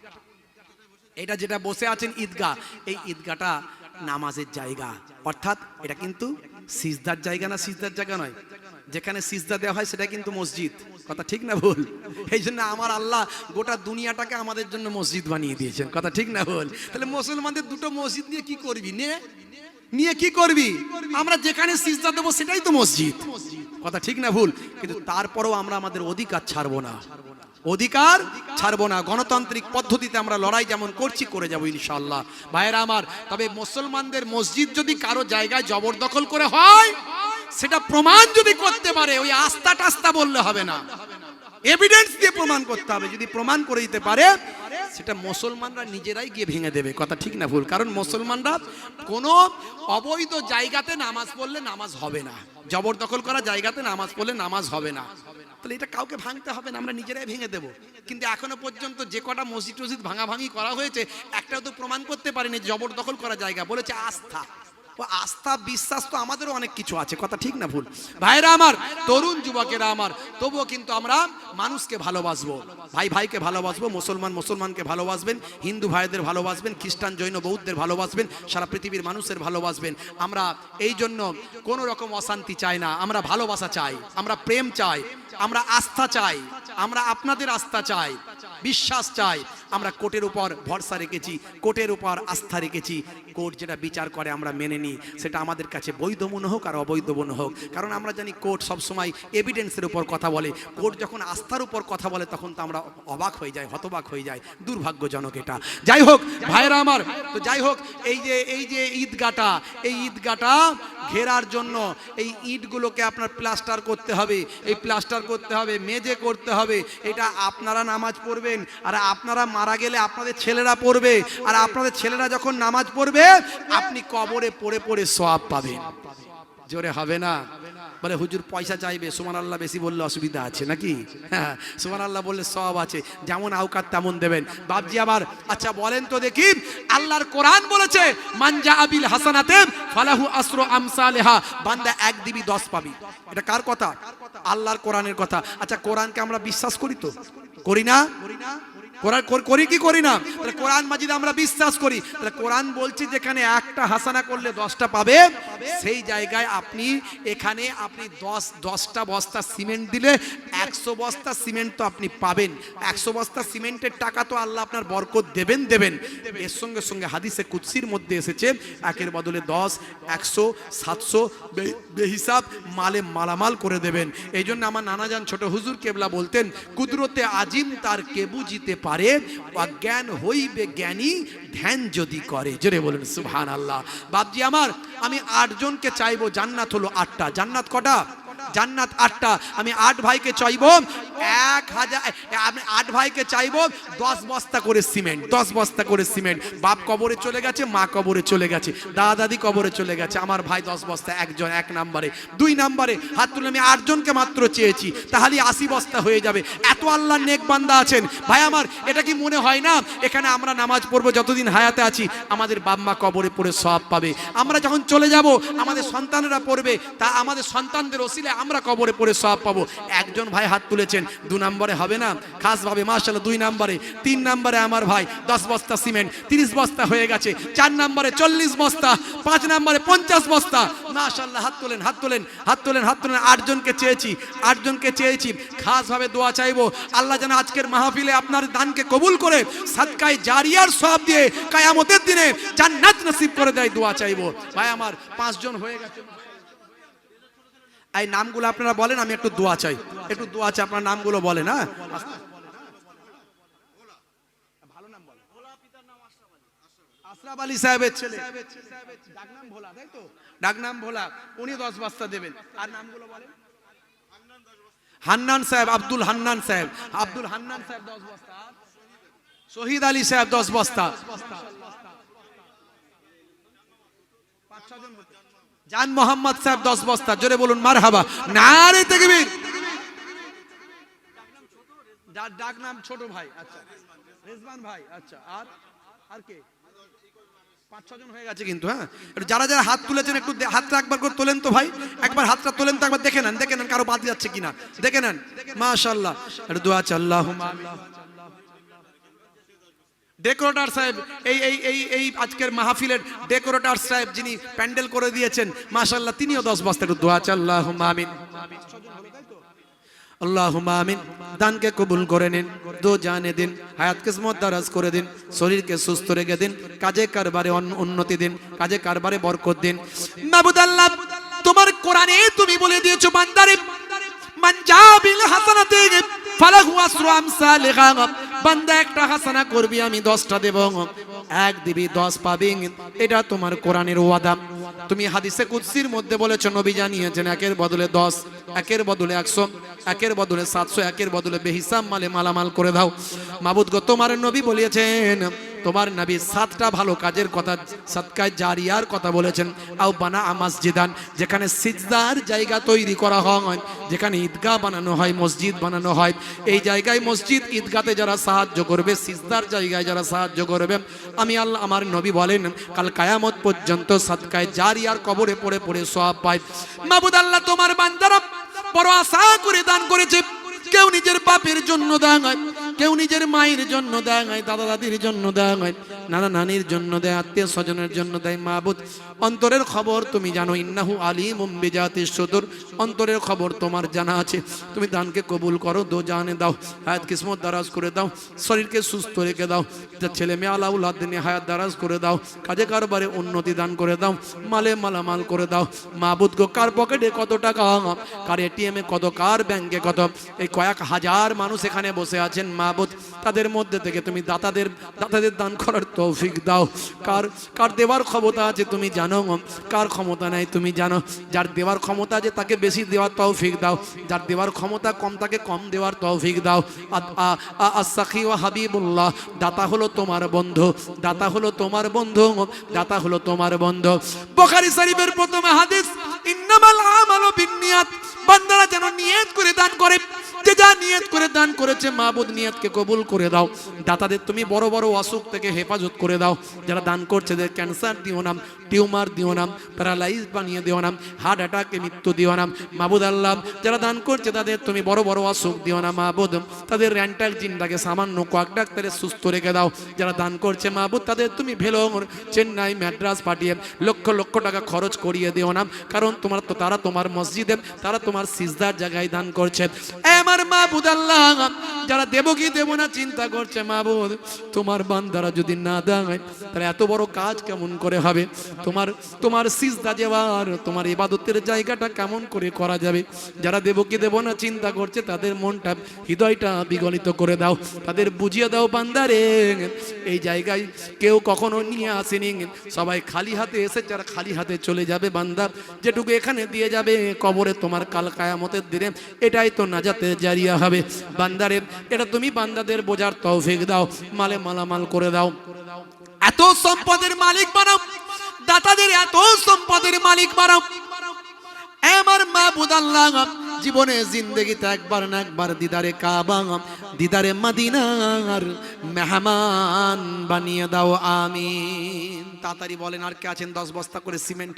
এটা যেটা বসে আছেন ঈদগাহ, এই ঈদগাহটা নামাজের জায়গা, অর্থাৎ এটা কিন্তু সিজদার জায়গা না, সিজদার জায়গা নয়। যেখানে সিজদা দেওয়া হয় সেটা কিন্তু মসজিদ, কথা ঠিক না ভুল? এই জন্য আমার আল্লাহ গোটা দুনিয়াটাকে আমাদের জন্য মসজিদ বানিয়ে দিয়েছেন, কথা ঠিক না ভুল? তাহলে মুসলমানদের দুটো মসজিদ নিয়ে কি করবি? নিয়ে কি করবি? আমরা যেখানে সিজদা দেবো সেটাই তো মসজিদ, কথা ঠিক না ভুল? কিন্তু তারপরেও আমরা আমাদের অধিকার ছাড়বো না, অধিকার ছাড়বো না। গণতান্ত্রিক পদ্ধতিতে আমরা লড়াই যেমন করছি করে যাবো ইনশাআল্লাহ। ভাইরা আমার, তবে মুসলমানদের মসজিদ যদি কারো জায়গায় জবরদখল করে হয়, সেটা প্রমাণ যদি করতে পারে, ওই আস্থা টাস্তা বললে হবে না, এভিডেন্স দিয়ে প্রমাণ করতে হবে। যদি প্রমাণ করে দিতে পারে, সেটা মুসলমানরা নিজেরাই গিয়ে ভেঙে দেবে, কথা ঠিক না ভুল? কারণ মুসলমানরা কোনো অবৈধ জায়গাতে নামাজ পড়লে নামাজ হবে না, জবরদখল করা জায়গাতে নামাজ পড়লে নামাজ হবে না। তাহলে এটা কাউকে ভাঙতে হবে না, আমরা নিজেরাই ভেঙে দেবো। কিন্তু এখনো পর্যন্ত যে কটা মসজিদ টসজিদ ভাঙাভাঙি করা হয়েছে, একটাও তো প্রমাণ করতে পারেনি জবরদখল করা জায়গা, বলেছে আস্থা। ও আস্থা বিশ্বাস তো আমাদেরও অনেক কিছু আছে, কথা ঠিক না ভুল? ভাইরা আমার, তরুণ যুবকেরা আমার, তবুও কিন্তু আমরা মানুষকে ভালোবাসবো, ভাই ভাইকে ভালোবাসবো, মুসলমানকে ভালোবাসবেন, হিন্দু ভাইদের ভালোবাসবেন, খ্রিস্টান জৈন বৌদ্ধদের ভালোবাসবেন, সারা পৃথিবীর মানুষের ভালোবাসবেন। আমরা এই জন্য কোনো রকম অশান্তি চাই না, আমরা ভালোবাসা চাই, আমরা প্রেম চাই, আমরা আস্থা চাই, আমরা আপনাদের আস্থা চাই, বিশ্বাস চাই। আমরা কোর্টের উপর ভরসা রেখেছি, কোর্টের উপর আস্থা রেখেছি। কোর্ট যেটা বিচার করে আমরা মেনে নিই, সেটা আমাদের কাছে বৈধ মনে হোক আর অবৈধ মনে হোক। কারণ আমরা জানি কোর্ট সবসময় এভিডেন্সের উপর কথা বলে। কোর্ট যখন আস্থার উপর কথা বলে তখন তো আমরা অবাক হয়ে যাই, হতবাক হয়ে যাই। দুর্ভাগ্যজনক এটা। যাই হোক ভাইরা আমার, তো যাই হোক, এই যে ঈদগাহটা, এই ঈদগাহটা ঘেরার জন্য এই ইটগুলোকে আপনার প্লাস্টার করতে হবে, এই প্লাস্টার করতে হবে, মেঝে করতে হবে। এটা আপনারা নামাজ পড়বেন, আর আপনারা মারা গেলে আপনাদের ছেলেরা পড়বে, আর আপনাদের ছেলেরা যখন নামাজ পড়বে আপনি কবরে পড়ে পড়ে সওয়াব পাবেন। জোরে হবে না? বলে হুজুর পয়সা চাইবে, সুবহানাল্লাহ বেশি বললে অসুবিধা আছে নাকি? হ্যাঁ, সুবহানাল্লাহ বললে সওয়াব আছে, যেমন আওকাত তেমন দেবেন। বাপজি আমার, আচ্ছা বলেন তো দেখি, আল্লাহর কোরআন বলেছে মান জাআ বিল হাসানাতি ফালাহু আসরু আমসালিহা, বান্দা এক দিবি 10 পাবি। এটা কার কথা? আল্লাহর কোরআনের কথা। আচ্ছা কোরআনকে আমরা বিশ্বাস করি তো? করি না? কোরআন করি কি করি না? তাহলে কোরআন মাজিদ আমরা বিশ্বাস করি। তাহলে কোরআন বলছে যেখানে একটা হাসানা করলে 10টা পাবে, সেই জায়গায় আপনি এখানে আপনি 10টা বস্তা সিমেন্ট দিলে 100 বস্তা সিমেন্ট তো আপনি পাবেন। 100 বস্তা সিমেন্টের টাকা তো আল্লাহ আপনার বরকত দেবেন। এর সঙ্গে সঙ্গে হাদিসে কুদসির মধ্যে এসেছে একের বদলে 10, 100, 700 বেহিসাব মালে মালামাল করে দেবেন। এই জন্য আমার নানাজান ছোট হুজুর কেবলা বলতেন, কুদরতে আজিম তার কে বুঝিতে পারে, অজ্ঞান হইবে জ্ঞানী ধ্যান যদি করে। জোরে বলুন সুবহানাল্লাহ। বাপজি আমার, আমি 8 জনকে চাইবো, জান্নাত হলো 8টা। জান্নাত কটা? জান্নাত 8টা। আমি 8 ভাইকে চাইবো 1000, আমি 8 ভাইকে চাইবো 10 বস্তা করে সিমেন্ট, 10 বস্তা করে সিমেন্ট। বাপ কবরে চলে গেছে, মা কবরে চলে গেছে, দাদা দাদি কবরে চলে গেছে, আমার ভাই 10 বস্তা, একজন 1 নম্বরে। 2 নম্বরে হাত তুলে আমি 8 জনকে মাত্র চেয়েছি, তাহলে 80 বস্তা হয়ে যাবে। এত আল্লাহর নেক বান্দা আছেন ভাই আমার, এটা কি মনে হয় না এখানে আমরা নামাজ পড়বো যতদিন হায়াতে আছি, আমাদের বাপ মা কবরে পড়ে সওয়াব পাবে। আমরা যখন চলে যাব আমাদের সন্তানেরা পড়বে, তা আমাদের সন্তানদের ওসিলায় আমরা কবরে পড়ে সওয়াব পাবো। একজন ভাই হাত তুলেছেন, 2 নম্বরে হবে না? খাস ভাবে মাশাআল্লাহ 2 নম্বরে, 3 নম্বরে আমার ভাই 10 বস্তা সিমেন্ট, 30 বস্তা হয়ে গেছে, 4 নম্বরে 40 বস্তা, 5 নম্বরে 50 বস্তা। মাশাআল্লাহ হাত তোলেন, হাত তোলেন, হাত তোলেন, হাত তোলেন। 8 জনকে চেয়েছি, খাস ভাবে দোয়া চাইবো আল্লাহ যেন আজকের মাহফিলে আপনার দানকে কবুল করে সাদকায়ে জারিয়ার সওয়াব দিয়ে কিয়ামতের দিনে জান্নাত নসিব করে দেয়, দোয়া চাইবো। ভাই আমার 5 জন হয়ে গেছে। এই নামগুলো আপনারা বলেন, আমি একটু দোয়া চাই, আপনার নামগুলো বলেন। হ্যাঁ, ভালো নাম বলেন। আশরাফ আলী সাহেবের ছেলে, ডাকনাম ভোলা, তাই তো? ডাকনাম ভোলা, উনি 10 বস্তা দেবেন। আর নামগুলো বলেন। হান্নান সাহেব, আব্দুল হান্নান সাহেব 10 বস্তা। শহীদ আলী সাহেব 10 বস্তা। জান মোহাম্মদ সাহেব 10 বস্তা। জোরে বলুন মারহাবা, নারে তাকবীর। ডাক নাম ছোট ভাই, আচ্ছা রেজওয়ান ভাই, আচ্ছা। আর কে? 5-6 জন হয়ে গেছে কিন্তু। হ্যাঁ, যারা যারা হাত তুলেছেন একটু হাতটা একবার করে তোলেন তো ভাই, একবার হাতটা তোলেন তো, একবার দেখে নেন কারো বাদ যাচ্ছে কিনা, দেখে নেন। মাশাআল্লাহ, একটু দোয়া আছে। আল্লাহুম্মা আমিন। ডেকোরেটর সাহেব, এই আজকের মাহফিলের ডেকোরেটর সাহেব যিনি প্যান্ডেল করে দিয়েছেন, মাশাআল্লাহ, তিনিও 10 বস্তা। একটু দোয়া আছে। আল্লাহুম্মা আমিন, আল্লাহুম্মা আমিন। দানকে কবুল করে নিন, দো জানে দিন, হায়াত কিসমত দারাজ করে দিন, শরীরকে সুস্থ রেখে দিন, কাজে কারবারে উন্নতি দিন, কাজে কারবারে বরকত দিন। মাবুদ আল্লাহ, তোমার কোরআনে তুমি বলে দিয়েছো বান্দারে মান জাবিল হাসানাতি ফালাহু আসরু আমসালিহা। বান্দা একটা হাসানা করবি, আমি 10টা দেব। 1 দিবি 10 পাবি, এটা তোমার কোরআনের ওয়াদা। তুমি হাদিসে কুদসির মধ্যে বলেছো, নবী জানিয়েছেন 1-এর বদলে 10, 1-এর বদলে 100, 1-এর বদলে 700, 1-এর বদলে বেহিসাব মালে মালামাল করে দাও। মাবুদ গো, তোমার নবী বলেছেন, তোমার নবী 7টা ভালো কাজের কথা, সাদকায়ে জারিয়ার কথা বলেছেন। আও বানা মসজিদান, যেখানে সিজদার জায়গা তৈরি করা হয়, যেখানে ঈদগাহ বানানো হয়, মসজিদ বানানো হয়, এই জায়গায় মসজিদ ঈদগাতে যারা সাহায্য করবে, সিজদার জায়গায় যারা সাহায্য করবে, আমি আল্লাহ, আমার নবী বলেন কাল কিয়ামত পর্যন্ত সাদকায়ে জারিয়ার কবরে পড়ে পড়ে সওয়াব পায়। মাবুদ আল্লাহ, তোমার বান্দারা বড় আশা করে দান করেছে। কেউ নিজের বাপের জন্য দেয়, কেউ নিজের মায়ের জন্য দেয়, দাদা দাদির জন্য দেয়, নানা নানির জন্য দেয়, আত্মীয় স্বজনের জন্য দেয়। মাবুদ, অন্তরের খবর তুমি জানো। ইন্নাহু আলিমুম বিজাতিস সুদূর, অন্তরের খবর তোমার জানা আছে। তুমি দানকে কবুল করো, দো জানে দাও, হায়াত কিসমত দারাজ করে দাও, শরীরকে সুস্থ রেখে দাও, ছেলে মেয়ে আলা উলাদ দিনে হায়াত দারাজ করে দাও, কাজে কারবারে উন্নতি দান করে দাও, মালে মালামাল করে দাও। মাবুদ গো, কার পকেটে কত টাকা, কার এটিএমে কত, কার ব্যাংকে কত, এই কয়েক হাজার মানুষ এখানে বসে আছেন। মাবুদ, তাদের মধ্যে থেকে তুমি দাতাদের দান করার তৌফিক দাও। কার দেওয়ার ক্ষমতা আছে তুমি জানো, কার ক্ষমতা নাই তুমি জানো। যার দেওয়ার ক্ষমতা আছে তাকে বেশি দেওয়ার তৌফিক দাও, যার দেওয়ার ক্ষমতা কম তাকে কম দেওয়ার তৌফিক দাও। আস-সাখী ওয়া হাবিবুল্লাহ, দাতা হলো তোমার বন্ধু, দাতা হলো তোমার বন্ধু, দাতা হলো তোমার বন্ধু। বুখারী শরীফের প্রথম হাদিস, ইন্নামাল আমালু বিন্নিয়াত। বান্দারা যেন নিয়ত করে দান করে, যে যা নিয়ত করে দান করেছে, মাবুদ নিয়তকে কবুল করে দাও। দাতাদের তুমি বড় বড় অসুখ থেকে হেফাজত করে দাও। যারা দান করছে, যে ক্যান্সার দিও না, টিউমার দিও না, প্যারালাইজ বানিয়ে দিও না, হার্ট অ্যাটাকে মৃত্যু দিও না। মাবুদ আল্লাহ, যারা দান করছে তাদের তুমি বড় বড় অসুখ দিও না। মাবুদ, তাদের রেন্টাল জিনটাকে সামান্য কয়েক ডাক্তারে সুস্থ রেখে দাও। যারা দান করছে মাবুদ, তাদের তুমি ভেলোর, চেন্নাই, ম্যাড্রাস পাঠিয়ে লক্ষ লক্ষ টাকা খরচ করিয়ে দিও না। কারণ তারা তোমার মসজিদে, তারা তোমার সিজদার জায়গায় দান করছে। আমার মাবুদ আল্লাহ, যারা দেব কি দেব না চিন্তা করছে, মাবুদ তোমার বান্দারা যদি না দেয়, তাহলে এত বড় কাজ কেমন করে হবে? তোমার সিজদা দেওয়ার, তোমার ইবাদতের জায়গাটা কেমন করে করা যাবে? যারা দেব কি দেব না চিন্তা করছে, তাদের মনটা, হৃদয়টা বিগলিত করে দাও, তাদের বুঝিয়ে দাও, বান্দারে এই জায়গায় কেউ কখনো নিয়ে আসেনি, সবাই খালি হাতে এসেছে আর খালি হাতে চলে যাবে। বান্দা যেটুকু এখানে দিয়ে যাবে কবরে তোমার কাল কিয়ামতের দিনে, এটাই তো নাজাতের জারিয়া হবে। বান্দারে, এটা তুমি বান্দাদের বোঝার তৌফিক দাও, মালে মালামাল করে দাও, এত সম্পদের মালিক বানাও, দাতাদের এত সম্পদের মালিক বানাও। আমার মাবুদ আল্লাহ, জীবনে জিন্দেগিতে একবার না একবার দিদারে কাবা, দিদারে মদিনার মেহমান বানিয়ে দাও, আমিন। তাড়াতাড়ি বলেন, আর কে আছেন 10 বস্তা করে সিমেন্ট?